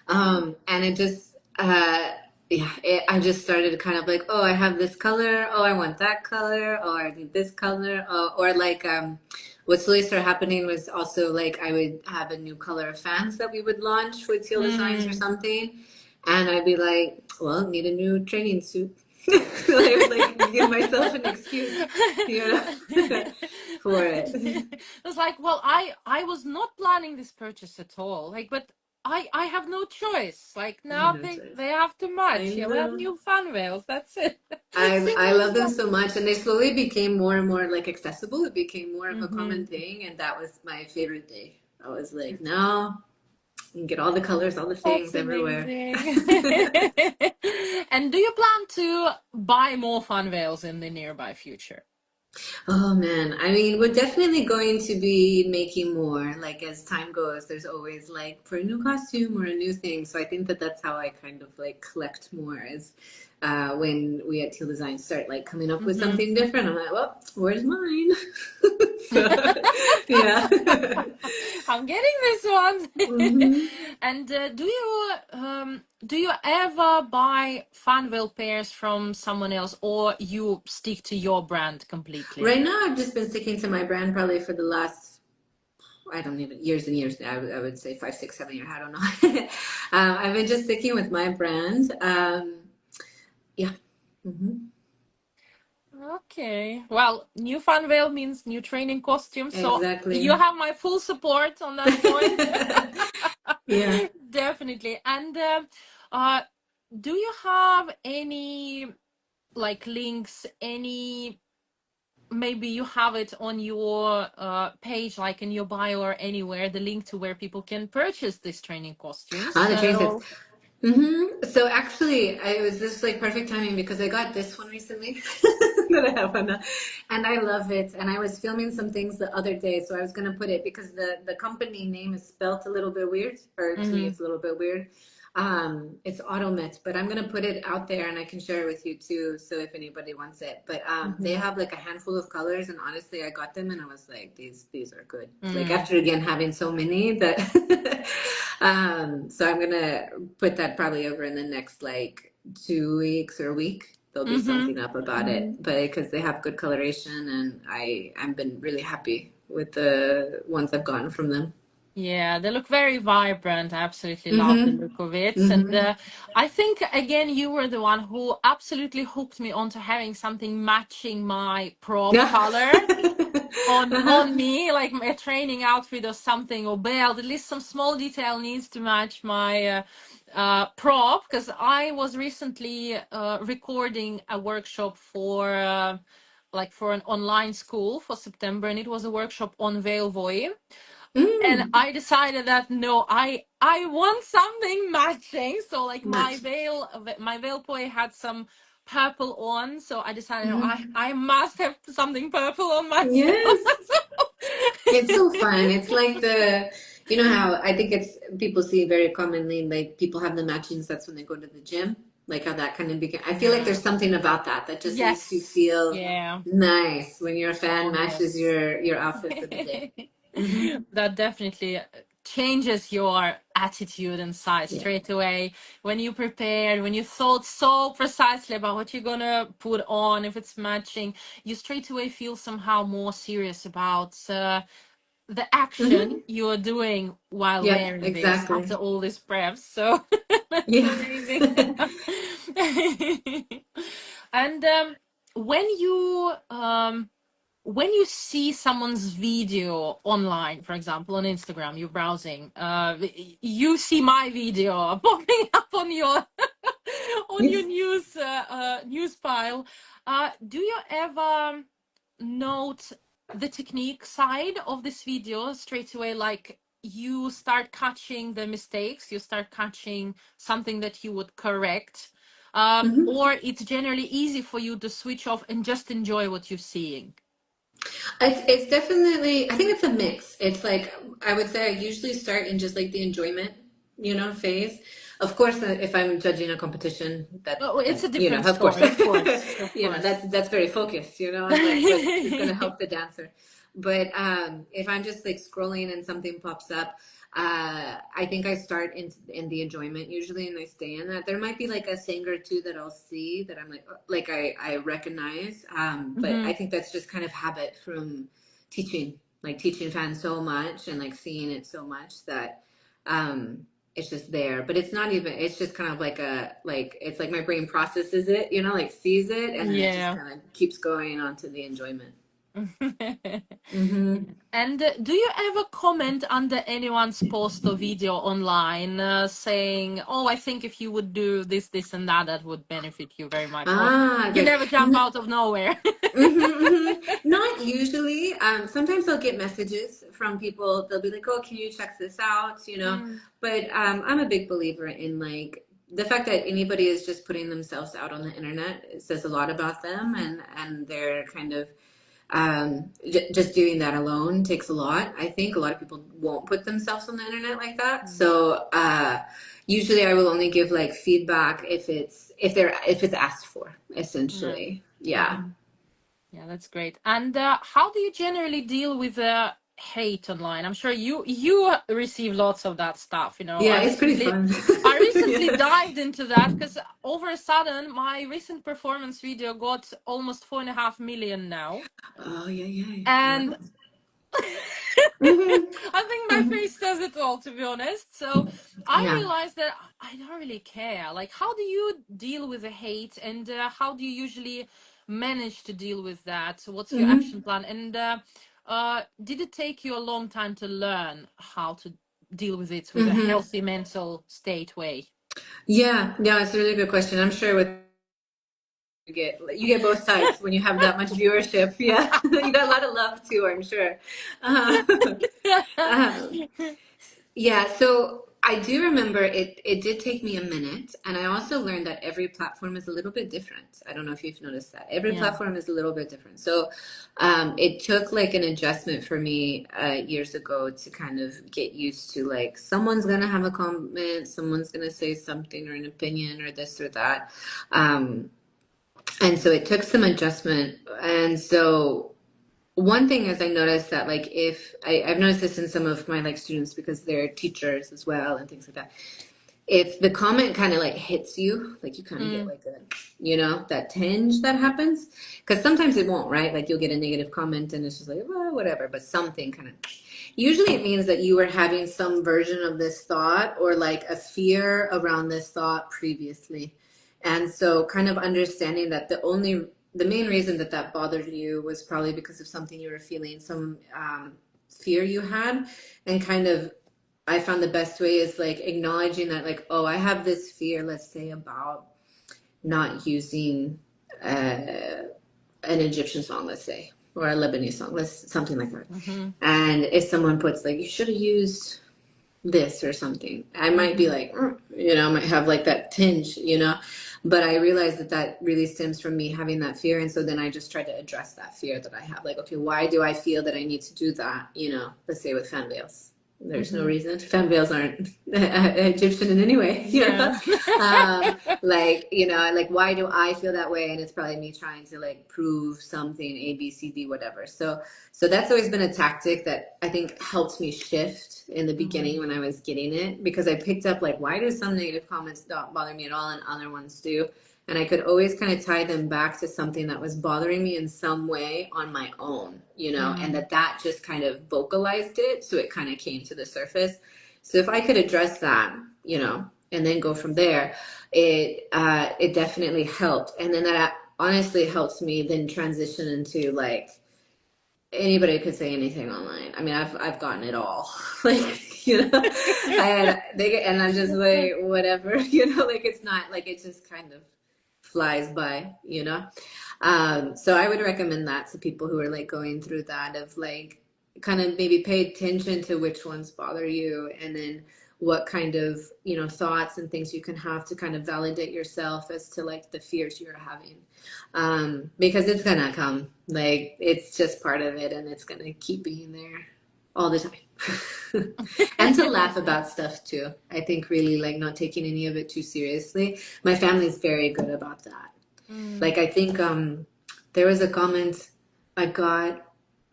And it just, yeah, I just started kind of like, oh, I have this color. Oh, I want that color. Oh, I need this color. Oh, or like, what slowly started happening was also like I would have a new color of fans that we would launch with Teel Designs or Mm. something. And I'd be like, well, need a new training suit. I would like give myself an excuse, for it. It's like, well, I was not planning this purchase at all. Like, but I have no choice. Like I have now no choice. they have to I match. Yeah, we have know. new fan veils. That's it. I Simple as love them that. so much, and they slowly became more and more like accessible. It became more of a common Mm-hmm. thing, and that was my favorite day. I was like, no, you can get all the colors, all the That's things everywhere. amazing. And do you plan to buy more fan veils in the nearby future? Oh man, I mean, we're definitely going to be making more. Like as time goes, there's always like for a new costume or a new thing. So I think that that's how I kind of like collect more is when we at Teal Design start like coming up with Mm-hmm. something different. I'm like, well, where's mine? So, yeah. I'm getting this one. hmm And do you ever buy fan veil pairs from someone else, or you stick to your brand completely? Right now, I've just been sticking to my brand probably for the last I don't even years and years. I would say 5, 6, 7 years. I don't know. I've been just sticking with my brand. Yeah. hmm Okay. Well, new fan veil means new training costume, so you Exactly. have my full support on that point. Yeah. Definitely. And uh, do you have any like links, any maybe you have it on your page, like in your bio or anywhere, the link to where people can purchase these training costumes. The train sets. So, So actually, it was this like perfect timing because I got this one recently that I have on now, and I love it. And I was filming some things the other day, so I was gonna put it because the company name is spelt a little bit weird, or to me, mhm, it's a little bit weird. It's Automit, but I'm gonna put it out there and I can share it with you too. So if anybody wants it, but they mhm, have like a handful of colors, and honestly, I got them and I was like, these are good. Like mm, after again having so many that, so I'm gonna put that probably over in the next like 2 weeks or a week. There'll be mhm, something up about it, mhm. but because they have good coloration, and I've been really happy with the ones I've gotten from them. Yeah, they look very vibrant. I absolutely love the Mm-hmm. look of it. And Mm-hmm. I think, again, you were the one who absolutely hooked me onto having something matching my prop Yeah. color Uh-huh. on me, like a training outfit or something, or belt. At least some small detail needs to match my prop, because I was recently recording a workshop for like for an online school for September, and it was a workshop on veil voile. And Mm. I decided that no, I want something matching. So like Much. my veil poi had some purple on, so I decided no, Mm-hmm. I must have something purple on myself. Yes. It's so fun. It's like you know how I think it's people see very commonly, like people have the matching sets when they go to the gym, like how that kind of became. I feel like there's Mhm. something about that that just makes you Yes. feel Yeah. nice when your fan Oh matches yes. your outfit for the day. hmm That definitely changes your attitude inside Yeah. straight away. When you prepared, when you thought so precisely about what you're gonna put on, if it's matching, you straight away feel somehow more serious about the action hmm you're doing while Yep. wearing this Exactly. after all this prep. So that's Yeah. amazing. And when you when you see someone's video online, for example, on Instagram, you're browsing, you see my video popping up on your on your yes. news file. Do you ever note the technique side of this video straight away? Like you start catching the mistakes, you start catching something that you would correct Mhm. or it's generally easy for you to switch off and just enjoy what you're seeing? It's definitely, I think it's a mix. It's like, I would say I usually start in just like the enjoyment, phase. Of course, if I'm judging a competition, Oh, it's a different of course, story, of course, of course. that's very focused, on like what is going to help the dancer. But if I'm just like scrolling and something pops up, I think I start in the enjoyment usually, and I stay in that. There might be like a thing or two that I'll see that I'm like I recognize, but Hmm. I think that's just kind of habit from teaching, like teaching fans so much and like seeing it so much that it's just there. But it's not even. It's just kind of like it's like my brain processes it, like sees it, and then it just Yeah. kind of keeps going on to the enjoyment. Mm-hmm. And do you ever comment under anyone's post or video online saying, "Oh, I think if you would do this, this, and that, that would benefit you very much," or you Good. never jump out of nowhere? Not usually. Sometimes I'll get messages from people. They'll be like, "Oh, can you check this out?" Mm, But I'm a big believer in like the fact that anybody is just putting themselves out on the internet. It says a lot about them, and they're kind of just doing that alone takes a lot. I think a lot of people won't put themselves on the internet like that. mm, So usually I will only give like feedback if it's asked for, yeah. essentially. Yeah. Hmm. Yeah, that's great. And how do you generally deal with hate online? I'm sure you receive lots of that stuff. Yeah, it's pretty fun. I recently Yeah. dived into that because over a sudden my recent performance video got almost 4.5 million now, Oh yeah, yeah. and Wow. Hmm. I think my face says it all, to be honest. So I Yeah. realized that I don't really care. Like, how do you deal with the hate, and how do you usually manage to deal with that? So what's your action Hmm. plan? And did it take you a long time to learn how to deal with it with a Hmm. healthy mental state way? Yeah, yeah, it's a really good question. I'm sure with you get both sides when you have that much viewership. Yeah, you got a lot of love too, I'm sure. Uh, um, yeah, so I do remember it did take me a minute, and I also learned that every platform is a little bit different. I don't know if you've noticed that. Every Yeah. platform is a little bit different. So it took like an adjustment for me years ago to kind of get used to like someone's gonna have a comment, someone's gonna say something or an opinion or this or that. Um, and so it took some adjustment. And so one thing is I noticed that like if I've noticed this in some of my like students because they're teachers as well and things like that. If the comment kind of like hits you, like you kind of get Mm, like that tinge that happens. Because sometimes it won't, right? Like you'll get a negative comment and it's just like, well, whatever. But something kind of, usually it means that you were having some version of this thought or like a fear around this thought previously. And so kind of understanding that the main reason that that bothered you was probably because of something you were feeling, some fear you had, and kind of I found the best way is like acknowledging that, like, oh, I have this fear, let's say, about not using uh, an Egyptian song, let's say, or a Lebanese song, something like that. mm-hmm, And if someone puts like, you should have used this or something, I might be mm-hmm, like, I might have like that tinge, but I realized that that really stems from me having that fear. And so then I just try to address that fear that I have. Like, okay, why do I feel that I need to do that? Let's say with fan veils. There's no mm-hmm. reason. Fan veils aren't Egyptian in any way, Yeah. like why do I feel that way? And it's probably me trying to like prove something, A, B, C, D, whatever. So that's always been a tactic that I think helped me shift in the beginning Mm-hmm. when I was getting it, because I picked up like, why do some negative comments not bother me at all and other ones do? And I could always kind of tie them back to something that was bothering me in some way on my own, and Mm-hmm. that just kind of vocalized it. So it kind of came to the surface. So if I could address that, and then go from there, it definitely helped. And then that honestly helps me then transition into like, anybody could say anything online. I mean, I've gotten it all. Like, and I'm just like, whatever, like it's not like it just kind of flies by. So I would recommend that to people who are like going through that of like kind of maybe pay attention to which ones bother you, and then what kind of, thoughts and things you can have to kind of validate yourself as to like the fears you're having. Because it's gonna come, like it's just part of it and it's gonna keep being there all the time. And to laugh about stuff too. I think really like not taking any of it too seriously. My family's very good about that. Mm. Like I think there was a comment I got,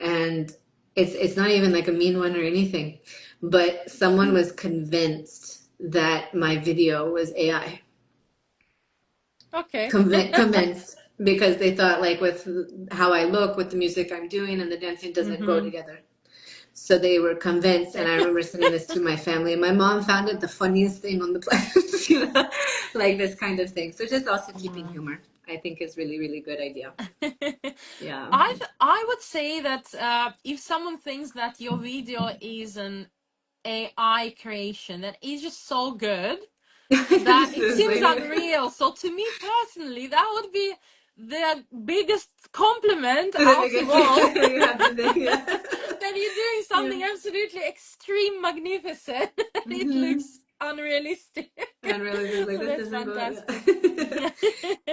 and it's not even like a mean one or anything, but someone was convinced that my video was AI. Okay. Convinced because they thought like with how I look, with the music I'm doing and the dancing doesn't go Mm-hmm. together. So they were convinced, and I remember sending this to my family, and my mom found it the funniest thing on the planet, like this kind of thing. So just also keeping Mm. humor, I think, is really, really good idea. Yeah. I would say that if someone thinks that your video is an AI creation, that is just so good that it seems Seriously. unreal. So to me personally, that would be the biggest compliment The out of biggest all. thing you have to think, yeah. That you're doing Yeah. something absolutely extreme magnificent. It Mm-hmm. looks unrealistic. And really just like, So this that's doesn't go, fantastic. yeah.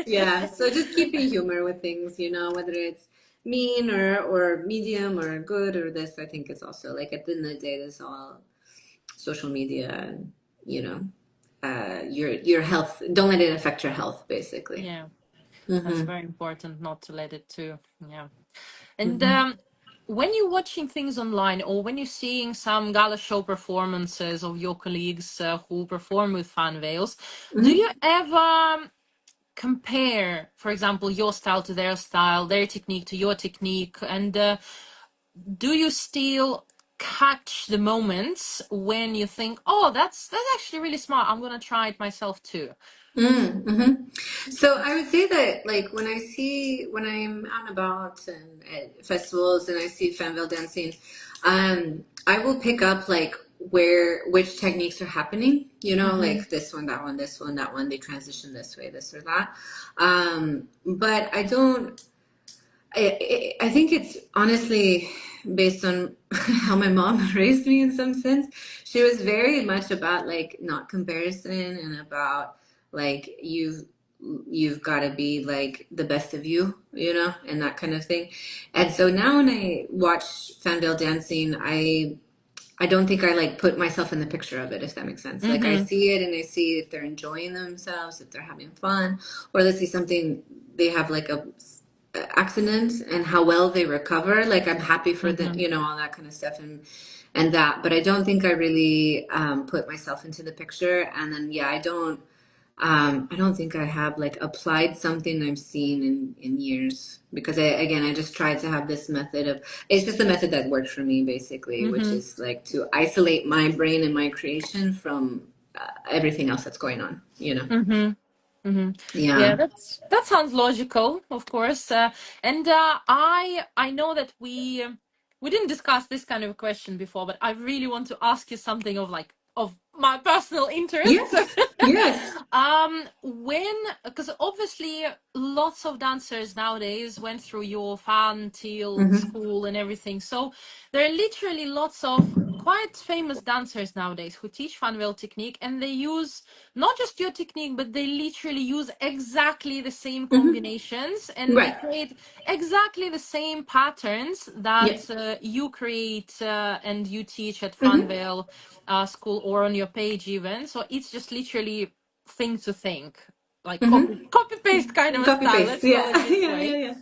Yeah, so just keeping humor with things, whether it's mean or medium or good or this, I think it's also like at the end of the day, this all social media and your health. Don't let it affect your health, basically. Yeah, that's Mm-hmm. very important not to let it to. Yeah. And Mm-hmm. when you're watching things online or when you're seeing some gala show performances of your colleagues who perform with fan veils, do Mm-hmm. you ever compare, for example, your style to their style, their technique to your technique? And do you still catch the moments when you think, oh, that's actually really smart. I'm going to try it myself too. Mm-hmm. So I would say that like when I'm out and about and at festivals and I see fanville dancing, I will pick up like which techniques are happening, Mm-hmm. like this one, that one, this one, that one, they transition this way, this or that. But I don't I think it's honestly based on how my mom raised me in some sense. She was very much about like not comparison and about like you've got to be like the best of you, and that kind of thing. And so now when I watch fanville dancing, I don't think I like put myself in the picture of it, if that makes sense. Like I Mm-hmm. see it and I see if they're enjoying themselves, if they're having fun, or let's see something they have like a accident and how well they recover. Like I'm happy for them, Mm-hmm. all that kind of stuff and that. But I don't think I really put myself into the picture. And then yeah, I don't think I have like applied something I've seen in years because I just tried to have this method of it's just the method that worked for me basically, which Mm-hmm. is like to isolate my brain and my creation from everything else that's going on. Mm-hmm. Hmm. Yeah, Yeah. that sounds logical, of course. And I know that we didn't discuss this kind of question before, but I really want to ask you something of my personal interest. Yes. Yes. When because obviously lots of dancers nowadays went through your fan Teel Mm-hmm. school and everything, so there are literally lots of quite famous dancers nowadays who teach fanveil technique, and they use not just your technique, but they literally use exactly the same Mm-hmm. combinations and they Right. create exactly the same patterns Yeah. that you create and you teach at Mm-hmm. fanveil school or on your page even. So it's just literally thing to think, like copy paste kind of a Copy style. paste. Let's call Yeah. it this Yeah. Yeah. way. Yeah.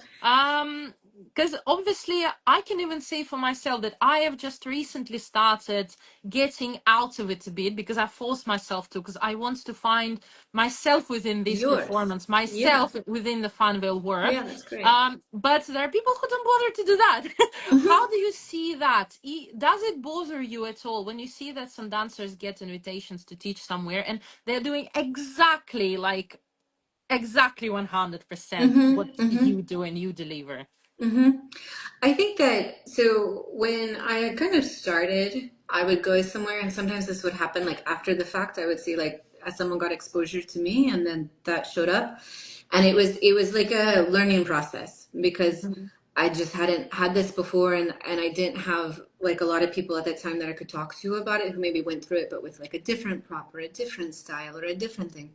Because obviously I can even say for myself that I have just recently started getting out of it a bit because I forced myself to, because I want to find myself within this Yours. performance, Yeah. myself within the fanveil work. Yeah. That's great. But there are people who don't bother to do that. How Mm-hmm. do you see that? Does it bother you at all when you see that some dancers get invitations to teach somewhere and they're doing exactly 100% what Mm-hmm. Mm-hmm. you do and you deliver? Mm-hmm. I think that so when I had kind of started, I would go somewhere, and sometimes this would happen like after the fact. I would see like as someone got exposure to me, and then that showed up, and it was like a learning process because Mhm. I just hadn't had this before, and I didn't have like a lot of people at that time that I could talk to about it who maybe went through it, but with like a different prop or a different style or a different thing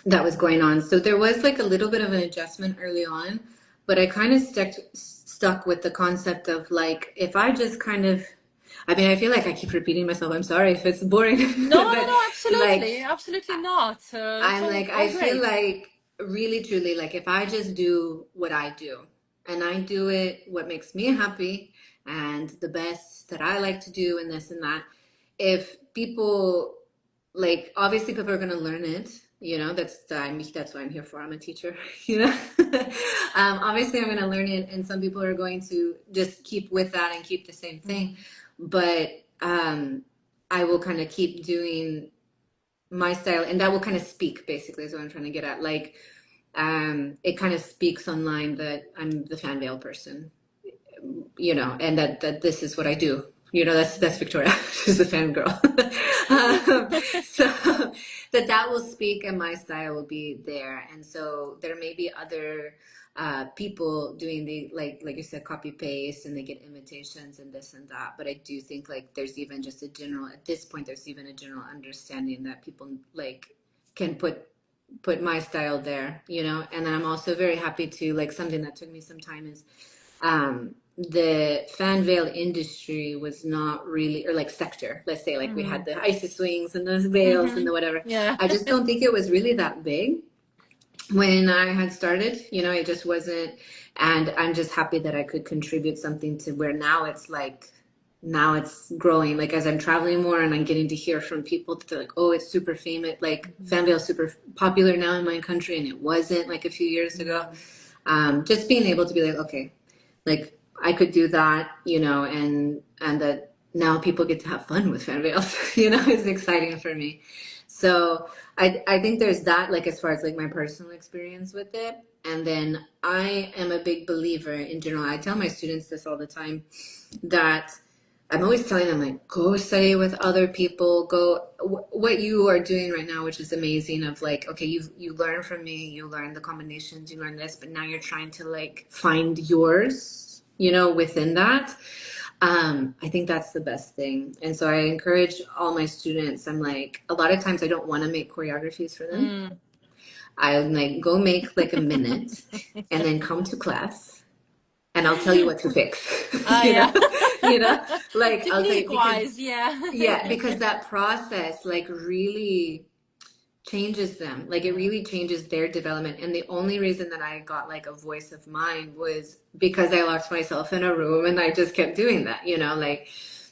that was going on. So there was like a little bit of an adjustment early on, but I kind of stuck with the concept of like if I just kind of, I mean, I feel like I keep repeating myself. I'm sorry if it's boring, No, no, but no, like absolutely, absolutely not. It's I'm like, all I feel great. like really truly, like if I just do what I do and I do it what makes me happy and the best that I like to do and this and that, if people like obviously people are going to learn it, you know, that's what I'm here for. I'm a teacher, you know. Obviously I'm going to learn it and some people are going to just keep with that and keep the same thing, Mm-hmm. but I will kind of keep doing my style and that will kind of speak basically is what I'm trying to get at. Like it kind of speaks online that I'm the fan veil person, you know, and that this is what I do. You know, that's Victoria. She's the fangirl. So that will speak, and my style will be there. And so there may be other people doing the like you said, copy paste, and they get imitations and this and that. But I do think like there's even just a general at this point. There's even a general understanding that people like can put my style there, you know. And then I'm also very happy to like something that took me some time is the fan veil industry was not really, or like sector, let's say, like we Mm-hmm. had the ISIS wings and those veils and Mm-hmm. the whatever. Yeah. I just don't think it was really that big when I had started, you know, it just wasn't. And I'm just happy that I could contribute something to where now it's like, now it's growing. Like as I'm traveling more and I'm getting to hear from people that they're like, oh, it's super famous, like Mm-hmm. fan veil super popular now in my country, and it wasn't like a few years ago. Yeah. Just being able to be like, okay, like I could do that, you know, and that now people get to have fun with fan veils, you know, is exciting for me. So I think there's that, like as far as like my personal experience with it. And then I am a big believer in general. I tell my students this all the time that I'm always telling them like go study with other people, go what you are doing right now, which is amazing. Of like, okay, you learn from me, you learn the combinations, you learn this, but now you're trying to like find yours, you know, within that. I think that's the best thing. And so I encourage all my students. I'm like, a lot of times I don't want to make choreographies for them. Mm. I'll like go make like a minute and then come to class and I'll tell you what to fix. Ah, you yeah. know, you know, like I'll tell you Technique because wise, yeah. yeah, because that process like really changes them. Like it Yeah. really changes their development. And the only reason that I got like a voice of mine was because I locked myself in a room and I just kept doing that, you know, like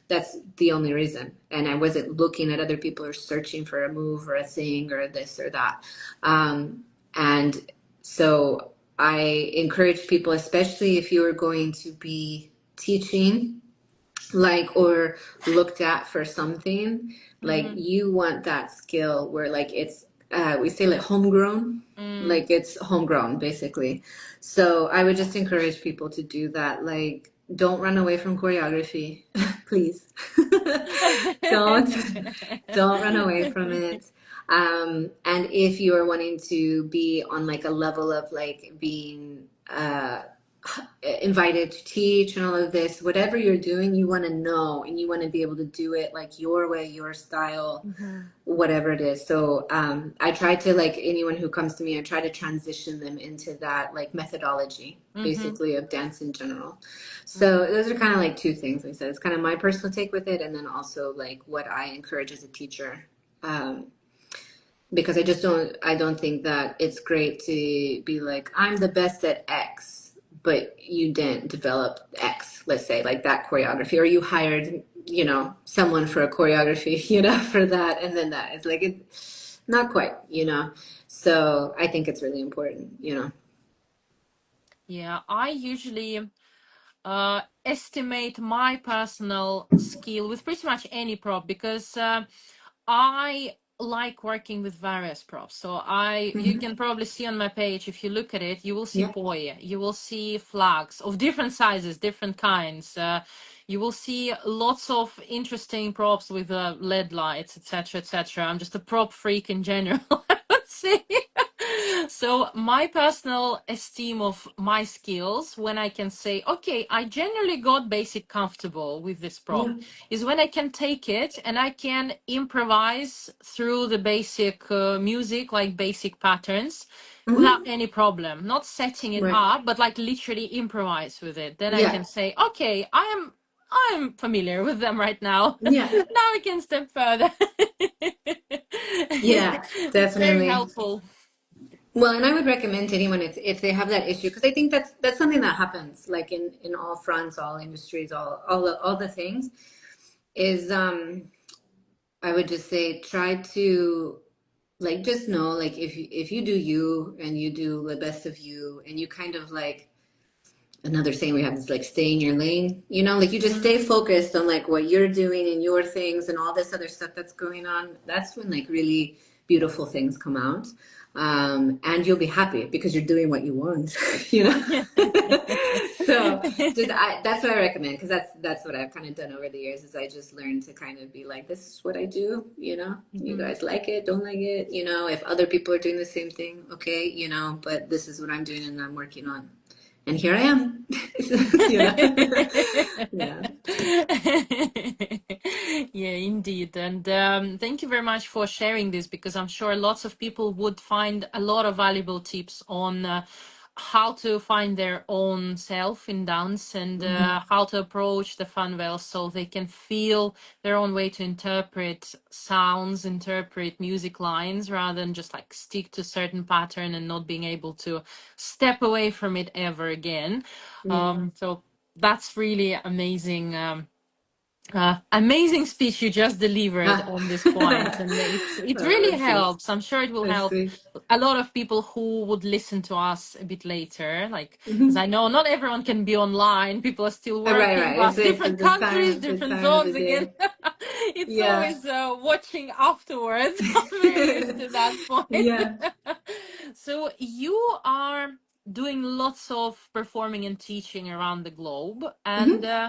that's the only reason. And I wasn't looking at other people or searching for a move or a thing or this or that. And so I encourage people, especially if you are going to be teaching like or looked at for something, like Mm-hmm. you want that skill where like it's we say like homegrown, Mm. like it's homegrown basically. So I would just encourage people to do that. Like don't run away from choreography. Please. don't don't run away from it. And if you are wanting to be on like a level of like being invited to teach and all of this, whatever you're doing, you want to know and you want to be able to do it like your way, your style, Mm-hmm. whatever it is. So I try to like anyone who comes to me, I try to transition them into that like methodology Mm-hmm. basically of dance in general. Mm-hmm. So those are kind of like two things. Like I said, it's kind of my personal take with it, and then also like what I encourage as a teacher. Because I don't think that it's great to be like I'm the best at X, but you didn't develop X, let's say like that choreography, or you hired, you know, someone for a choreography, you know, for that, and then that it's like it not quite, you know. So I think it's really important, you know. Yeah, I usually estimate my personal skill with pretty much any prop because I like working with various props. So you Hmm. can probably see on my page, if you look at it, you will see Yeah. poi, you will see flags of different sizes, different kinds. You will see lots of interesting props with LED lights, etc., etc. I'm just a prop freak in general, I would say. So my personal esteem of my skills, when I can say, okay, I generally got basic comfortable with this Yeah. prop, is when I can take it and I can improvise through the basic music, like basic patterns, without Hmm. any problem. Not setting it Right. up, but like literally improvise with it. Then I Yeah. can say, okay, I'm familiar with them right now. Yeah. Now I can step further. Yeah. It's very Definitely. helpful. Well, and I would recommend to anyone if they have that issue, because I think that's something that happens like in all fronts, all industries, all the things is I would just say try to like just know like if you do you and you do the best of you and you kind of like another saying we have is like stay in your lane, you know, like you just Mhm. stay focused on like what you're doing and your things and all this other stuff that's going on. That's when like really beautiful things come out. And you'll be happy because you're doing what you want, you know. So just that's what I recommend, because that's what I've kind of done over the years is I just learned to kind of be like, this is what I do, you know. You Mhm. guys like it, don't like it, you know. If other people are doing the same thing, okay, you know. But this is what I'm doing and I'm working on, and here I am. You know. Yeah. Yeah, indeed. And thank you very much for sharing this, because I'm sure lots of people would find a lot of valuable tips on how to find their own self in dance, and Hmm. how to approach the fun well so they can feel their own way to interpret sounds, interpret music lines, rather than just like stick to certain pattern and not being able to step away from it ever again. Yeah. So that's really amazing. Amazing speech you just delivered Ah. on this point, and it really That's sweet. helps. I'm sure it will That's help sweet. a lot of people who would listen to us a bit later. Like, because I Hmm. know not everyone can be online. People are still Right, working, right. plus It's different countries, the different time of the zones. Again, day. it's Yeah. always watching afterwards. I'm very used to that point. Yeah. So you are doing lots of performing and teaching around the globe, and Hmm.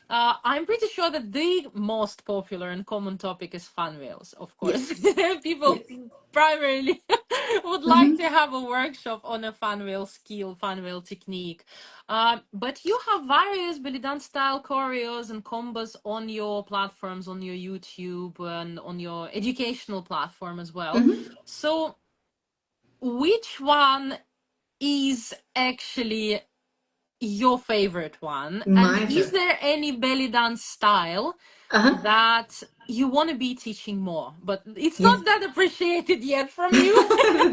I'm pretty sure that the most popular and common topic is fan wheels, of course. Yes. People Yes. primarily would like to Hmm. have a workshop on a fan wheel skill, fan wheel technique. But you have various belly dance style choreos and combos on your platforms, on your YouTube and on your educational platform as well. Hmm. So, which one is actually your favorite one? And My is turn. there any belly dance style Uh-huh. that you want to be teaching more, but it's Yes. not that appreciated yet from you,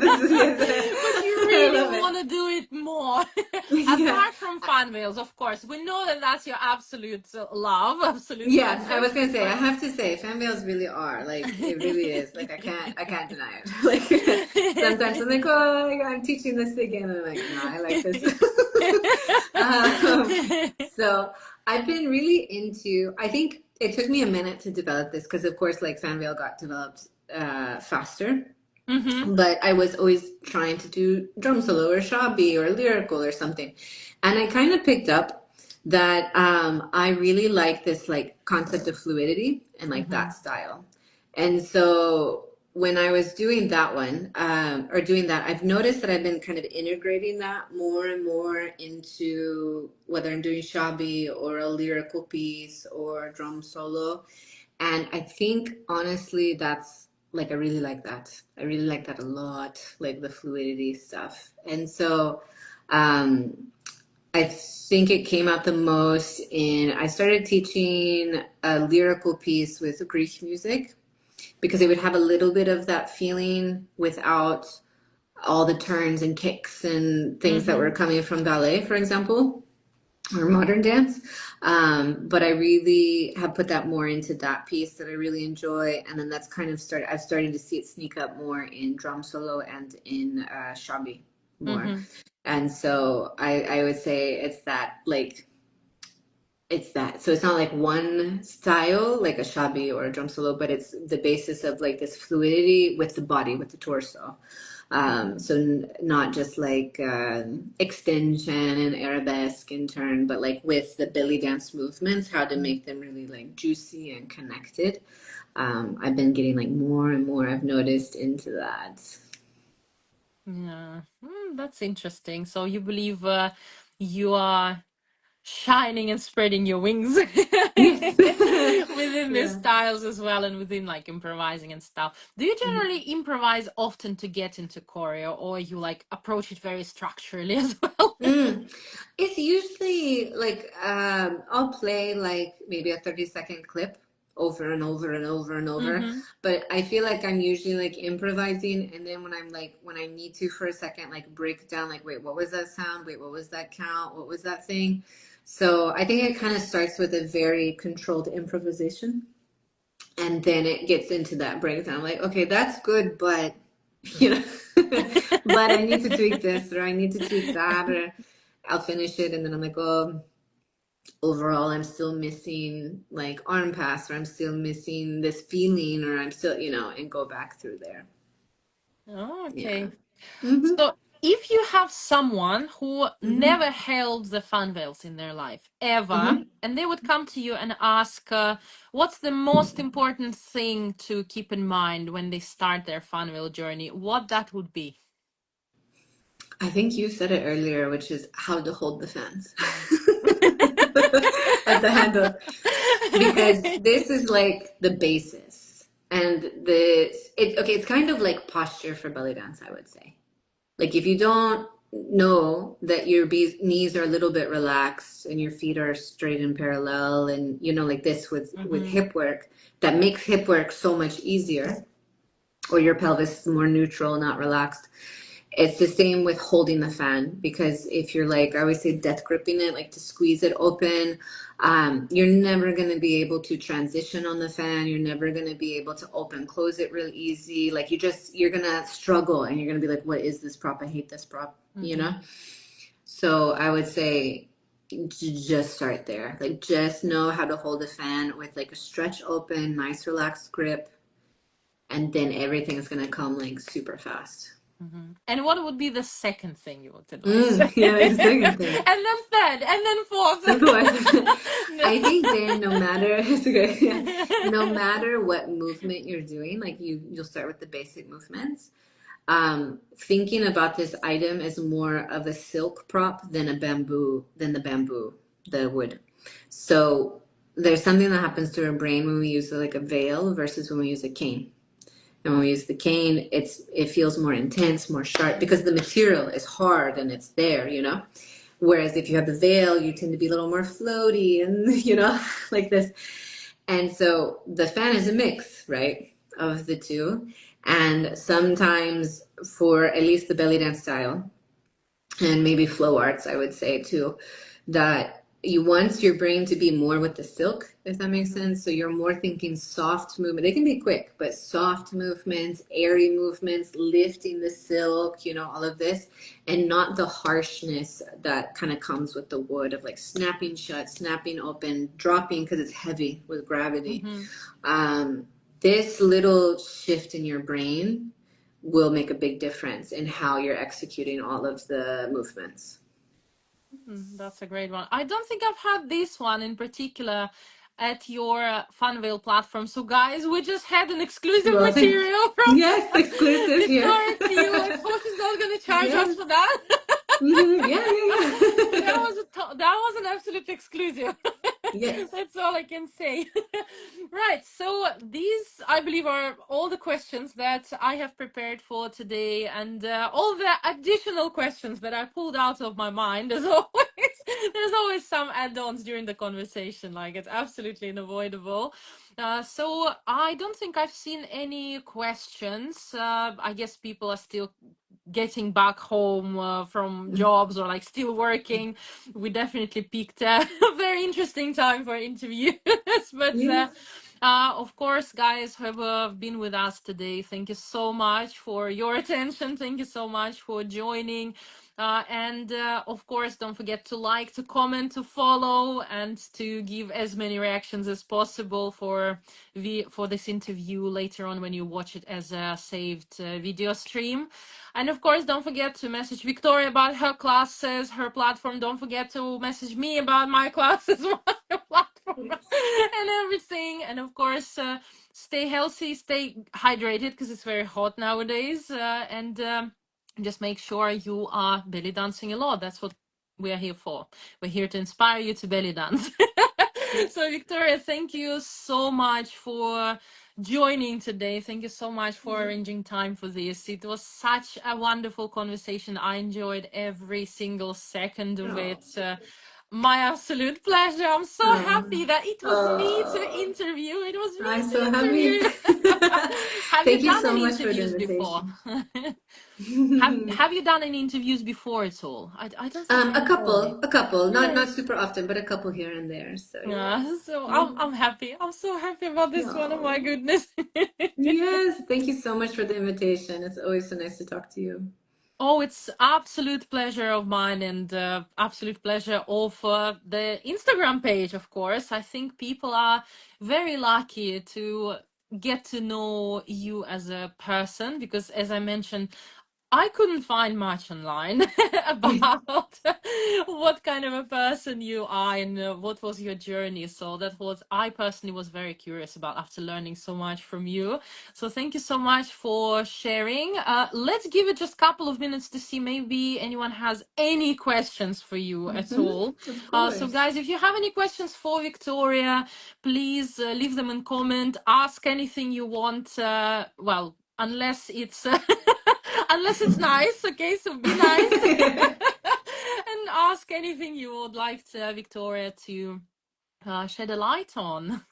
This is yes. but you I really love it. want to do it more? Yeah. Apart from fan wheels, of course. We know that that's your absolute love, absolute Yeah, I passion, was gonna say, I but have to say, fan veils really are like it really is. Like I can't deny it. Like sometimes I'm like, oh, like, I'm teaching this again, and I'm like, no, I like this. um, so I've been really into. I think it took me a minute to develop this because, of course, like fan veil got developed faster. Mhm, But I was always trying to do drum solo or shabby or lyrical or something. And I kind of picked up that I really like this like concept of fluidity and like that mhm, style. And so when I was doing that one or doing that, I've noticed that I've been kind of integrating that more and more into whether I'm doing shabby or a lyrical piece or drum solo. And I think honestly, that's like, I really like that. I really like that a lot, like the fluidity stuff. And so um, I think it came out the most I started teaching a lyrical piece with Greek music because it would have a little bit of that feeling without all the turns and kicks and things that were mhm, coming from ballet, for example, or modern dance. But I really have put that more into that piece that I really enjoy. And then that's kind of I've started to see it sneak up more in drum solo and in shabby more. mhm, And so I would say it's that. So it's not like one style, like a shabby or a drum solo, but it's the basis of like this fluidity with the body, with the torso. mhm, So not just like extension and arabesque in turn, but like with the belly dance movements, how to make them really like juicy and connected. I've been getting like more and more, I've noticed, into that. Yeah. That's interesting. So you believe you are shining and spreading your wings Yes. within the Yeah. styles as well, and within like improvising and stuff. Do you Mhm. generally improvise often to get into choreo, or you like approach it very structurally as well? Mm. It's usually like I'll play like maybe a 30-second clip over and over and over and over. Mm-hmm. But I feel like I'm usually like improvising, and then when I need to for a second like break down like, wait, what was that sound? Wait, what was that count? What was that thing? So I think it kind of starts with a very controlled improvisation, and then it gets into that breakdown like, okay, that's good, but you know, but I need to tweak this, or I need to tweak that, or I'll finish it and then I'm like, oh, overall I'm still missing like arm pass, or I'm still missing this feeling, or I'm still, and go back through there. Oh, Yeah. okay. Mm-hmm. So, if you have someone who Mm-hmm. never held the fun veils in their life ever, Mm-hmm. and they would come to you and ask, what's the most important thing to keep in mind when they start their fun veil journey, what that would be? I think you said it earlier, which is how to hold the fans Mm. at the handle, because this is like the basis, and okay, it's kind of like posture for belly dance, I would say. Like if you don't know that your knees are a little bit relaxed and your feet are straight and parallel, and like this with Mhm, hip work, that makes hip work so much easier, or your pelvis is more neutral, not relaxed. It's the same with holding the fan, because if you're like, I always say death gripping it, like to squeeze it open, you're never going to be able to transition on the fan. You're never going to be able to open, close it real easy. Like you're going to struggle, and you're going to be like, what is this prop? I hate this prop, mhm, So I would say just start there. Like just know how to hold a fan with like a stretch open, nice relaxed grip, and then everything's going to come like super fast. mhm. And what would be the second thing you would advise? Yeah, And like the second thing. then third, and then fourth. Of course. I think then no matter it's okay, yeah, no matter what movement you're doing, like you'll start with the basic movements. Thinking about this item as more of a silk prop than the bamboo, the wood. So there's something that happens to our brain when we use like a veil versus when we use a cane. And when we use the cane, it feels more intense, more sharp, because the material is hard and it's there. Whereas if you have the veil, you tend to be a little more floaty and, like this. And so the fan is a mix, right, of the two. And sometimes for at least the belly dance style, and maybe flow arts, I would say too, that you want your brain to be more with the silk, if that makes Mhm, sense. So you're more thinking soft movement. They can be quick, but soft movements, airy movements, lifting the silk, all of this, and not the harshness that kind of comes with the wood of like snapping shut, snapping open, dropping because it's heavy with gravity. mhm. Um, this little shift in your brain will make a big difference in how you're executing all of the movements. That's a great one. I don't think I've had this one in particular at your Funvale platform. So, guys, we just had an exclusive Well, thanks. material from Yes, exclusive here. Victoria Teel. Let's hope she's not going to charge us Yes. for that. Yeah, yeah, That yeah. was that was an absolute exclusive. Yes. That's all I can say. Right. So these, I believe, are all the questions that I have prepared for today, and all the additional questions that I pulled out of my mind. As always, there's always some add-ons during the conversation. Like it's absolutely unavoidable. So I don't think I've seen any questions. I guess people are still getting back home from jobs or like still working. We definitely picked a very interesting time for interviews. But Yes. of course, guys who have been with us today, thank you so much for your attention. Thank you so much for joining. And of course, don't forget to like, to comment, to follow, and to give as many reactions as possible for this interview later on when you watch it as a saved video stream. And of course, don't forget to message Victoria about her classes, her platform. Don't forget to message me about my classes, my platform, and everything. And of course, stay healthy, stay hydrated because it's very hot nowadays. And just make sure you are belly dancing a lot. That's what we are here for. We're here to inspire you to belly dance. So, Victoria, thank you so much for joining today. Thank you so much for arranging time for this. It was such a wonderful conversation. I enjoyed every single second of Oh, it. My absolute pleasure. I'm so oh, happy that it was me to oh, interview. It was me I'm to so happy. interview. Have Thank you you done so any much for the interviews before? invitation. Have you done any interviews before at all? I don't think I know. A couple, Yeah. not super often, but a couple here and there. So yeah, Yeah, so yeah. I'm happy. I'm so happy about this one. Oh my No. goodness. Yes, thank you so much for the invitation. It's always so nice to talk to you. Oh, it's absolute pleasure of mine and absolute pleasure of the Instagram page, of course. I think people are very lucky to get to know you as a person because, as I mentioned, I couldn't find much online about what kind of a person you are and what was your journey. So that was, I personally was very curious about after learning so much from you. So thank you so much for sharing. Let's give it just a couple of minutes to see maybe anyone has any questions for you at all. Of So course. guys, if you have any questions for Victoria, please leave them in comment. Ask anything you want. Well, unless it's unless it's nice, okay? So be nice and ask anything you would like to, Victoria to shed a light on.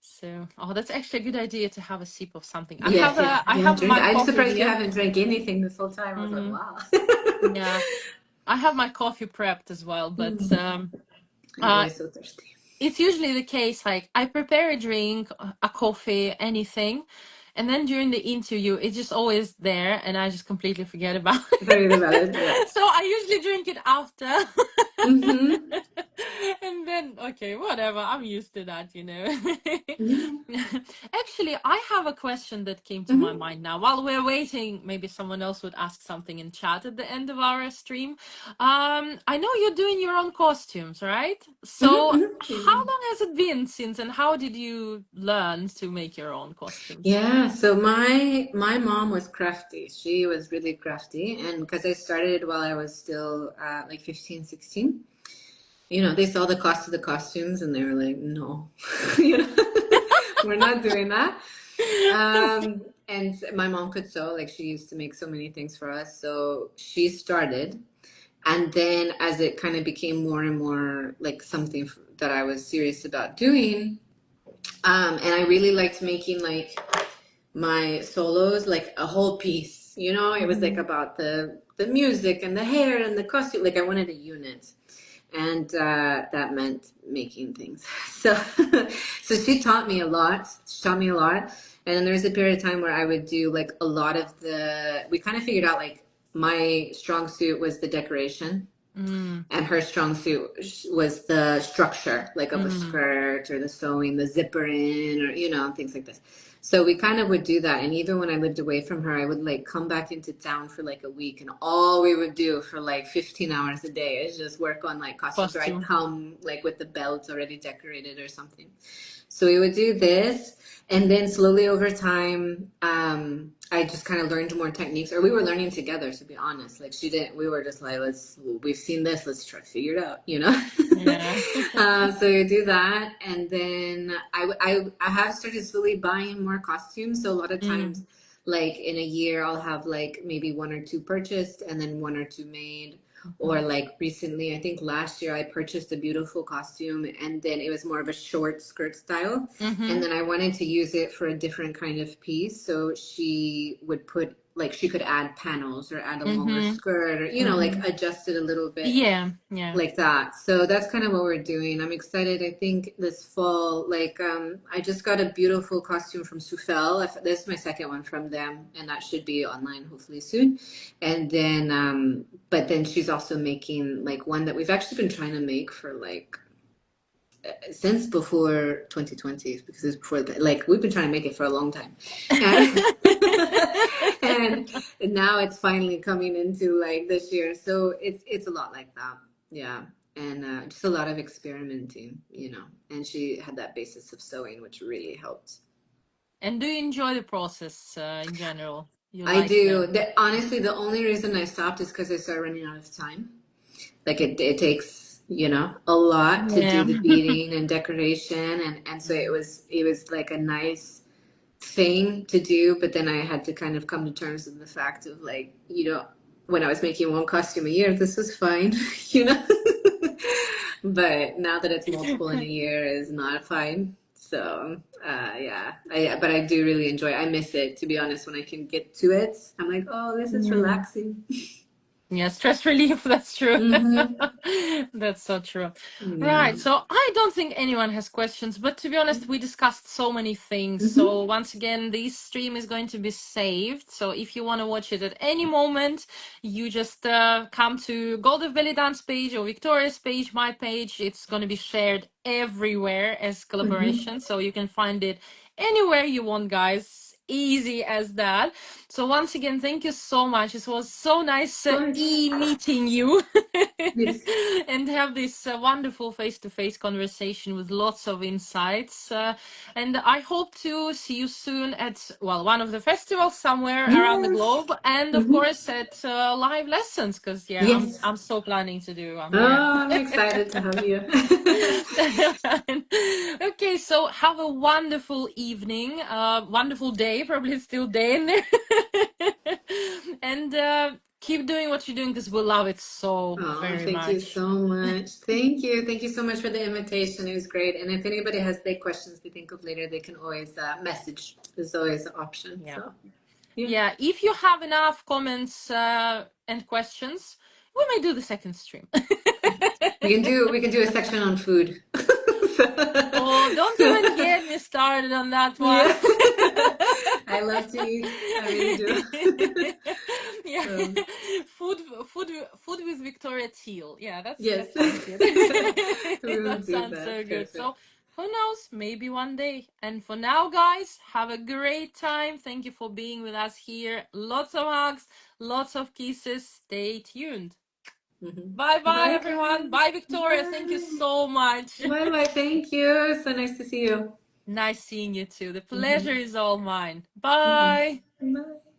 So, oh, that's actually a good idea to have a sip of something. Yes, yeah. I Yeah, have drink. my I'm coffee surprised you here. haven't drank anything this whole time. I was like, Hmm. wow. Yeah, I have my coffee prepped as well, but I'm uh, always so thirsty. it's usually the case. Like I prepare a drink, a coffee, anything, and then during the interview, it's just always there, and I just completely forget about Very valid. Yeah. it. So I usually drink it after. Mm-hmm. And then, okay, whatever. I'm used to that, you know. Yeah. Actually, I have a question that came to my Mm-hmm. mind now. While we're waiting, maybe someone else would ask something in chat at the end of our stream. I know you're doing your own costumes, right? Mm-hmm. So, how Mm-hmm. long has it been since, and how did you learn to make your own costumes? Yeah, so my mom was crafty. She was really crafty, and because I started while I was still like 15, 16, you know, they saw the cost of the costumes and they were like, no, you know, we're not doing that. And my mom could sew, like she used to make so many things for us. So she started, and then as it kind of became more and more like something that I was serious about doing, and I really liked making like my solos like a whole piece, you know, it was like Mhm. about the music and the hair and the costume, like I wanted a unit, and that meant making things. So so she taught me a lot, and then there was a period of time where I would do like a lot of the, we kind of figured out like my strong suit was the decoration Mm, and her strong suit was the structure, like of a mm, skirt or the sewing, the zipper in, or you know, things like this. So we kind of would do that. And even when I lived away from her, I would like come back into town for like a week, and all we would do for like 15 hours a day is just work on like costumes. Or I'd costume. come like with the belts already decorated or something. So we would do this, and then slowly over time, I just kind of learned more techniques, or we were learning together, to be honest. Like she didn't, we were just like, we've seen this, let's try to figure it out, you know? Yeah. So we do that. And then I have started slowly buying more costumes. So a lot of times, Mm, like in a year, I'll have like maybe one or two purchased and then one or two made. Or mhm, like recently, I think last year I purchased a beautiful costume and then it was more of a short skirt style. And mhm, then I wanted to use it for a different kind of piece. So she would put, like, she could add panels or add a longer mhm, skirt or, you know, like mhm. adjust it a little bit Yeah, yeah. like that. So that's kind of what we're doing. I'm excited. I think this fall, like, I just got a beautiful costume from Soufel. This is my second one from them, and that should be online hopefully soon. And then, but then she's also making like one that we've actually been trying to make for like since before 2020 because it's before like we've been trying to make it for a long time, and and now it's finally coming into like this year. So it's a lot like that, yeah. And just a lot of experimenting, you know. And she had that basis of sewing, which really helped. And do you enjoy the process in general? You I like do. them. Honestly, the only reason I stopped is because I started running out of time. Like it takes, a lot to do Yeah. the beading and decoration, and so it was like a nice thing to do, but then I had to kind of come to terms with the fact of like, when I was making one costume a year, this was fine, you know. But now that it's multiple in a year is not fine. So yeah, but I do really enjoy it. I miss it, to be honest. When I can get to it, I'm like, oh, this is Mm. relaxing. Yeah, stress relief, that's true. Mm-hmm. That's so true. Yeah. Right, so I don't think anyone has questions, but to be honest, we discussed so many things. So Mm-hmm. once again, this stream is going to be saved. So if you want to watch it at any moment, you just come to Gold of Belly Dance page or Victoria's page, my page. It's going to be shared everywhere as Mm-hmm. collaboration, so you can find it anywhere you want, guys. Easy as that. So once again, thank you so much. It was so nice Of course. meeting you Yes. and have this wonderful face-to-face conversation with lots of insights. And I hope to see you soon at, well, one of the festivals somewhere around the Yes. globe, and of Mm-hmm. course at live lessons, because yeah, Yes. I'm so planning to do one. Yeah. Oh, I'm excited to have you. Okay, so have a wonderful evening, wonderful day, probably still day in there. And keep doing what you're doing because we love it so Oh, very thank you much. so much. Thank you. Thank you so much for the invitation. It was great. And if anybody has their questions they think of later, they can always message. There's always an option. Yeah. So, yeah. Yeah, if you have enough comments and questions, we may do the second stream. We can do a section on food. Oh, don't So, even get me started on that one. yeah. I love to eat. I really do. Yeah, So, food, food with Victoria Teel. Yeah, yes. that sounds good. We will That do sounds that. so good. Perfect. So who knows? Maybe one day. And for now, guys, have a great time. Thank you for being with us here. Lots of hugs, lots of kisses. Stay tuned. Bye bye, Bye, everyone. guys. Bye, Victoria. Thank you Bye. so much. Bye bye. Thank you. So nice to see you. Nice seeing you too. The pleasure Mhm. is all mine. Mhm. Bye. Bye.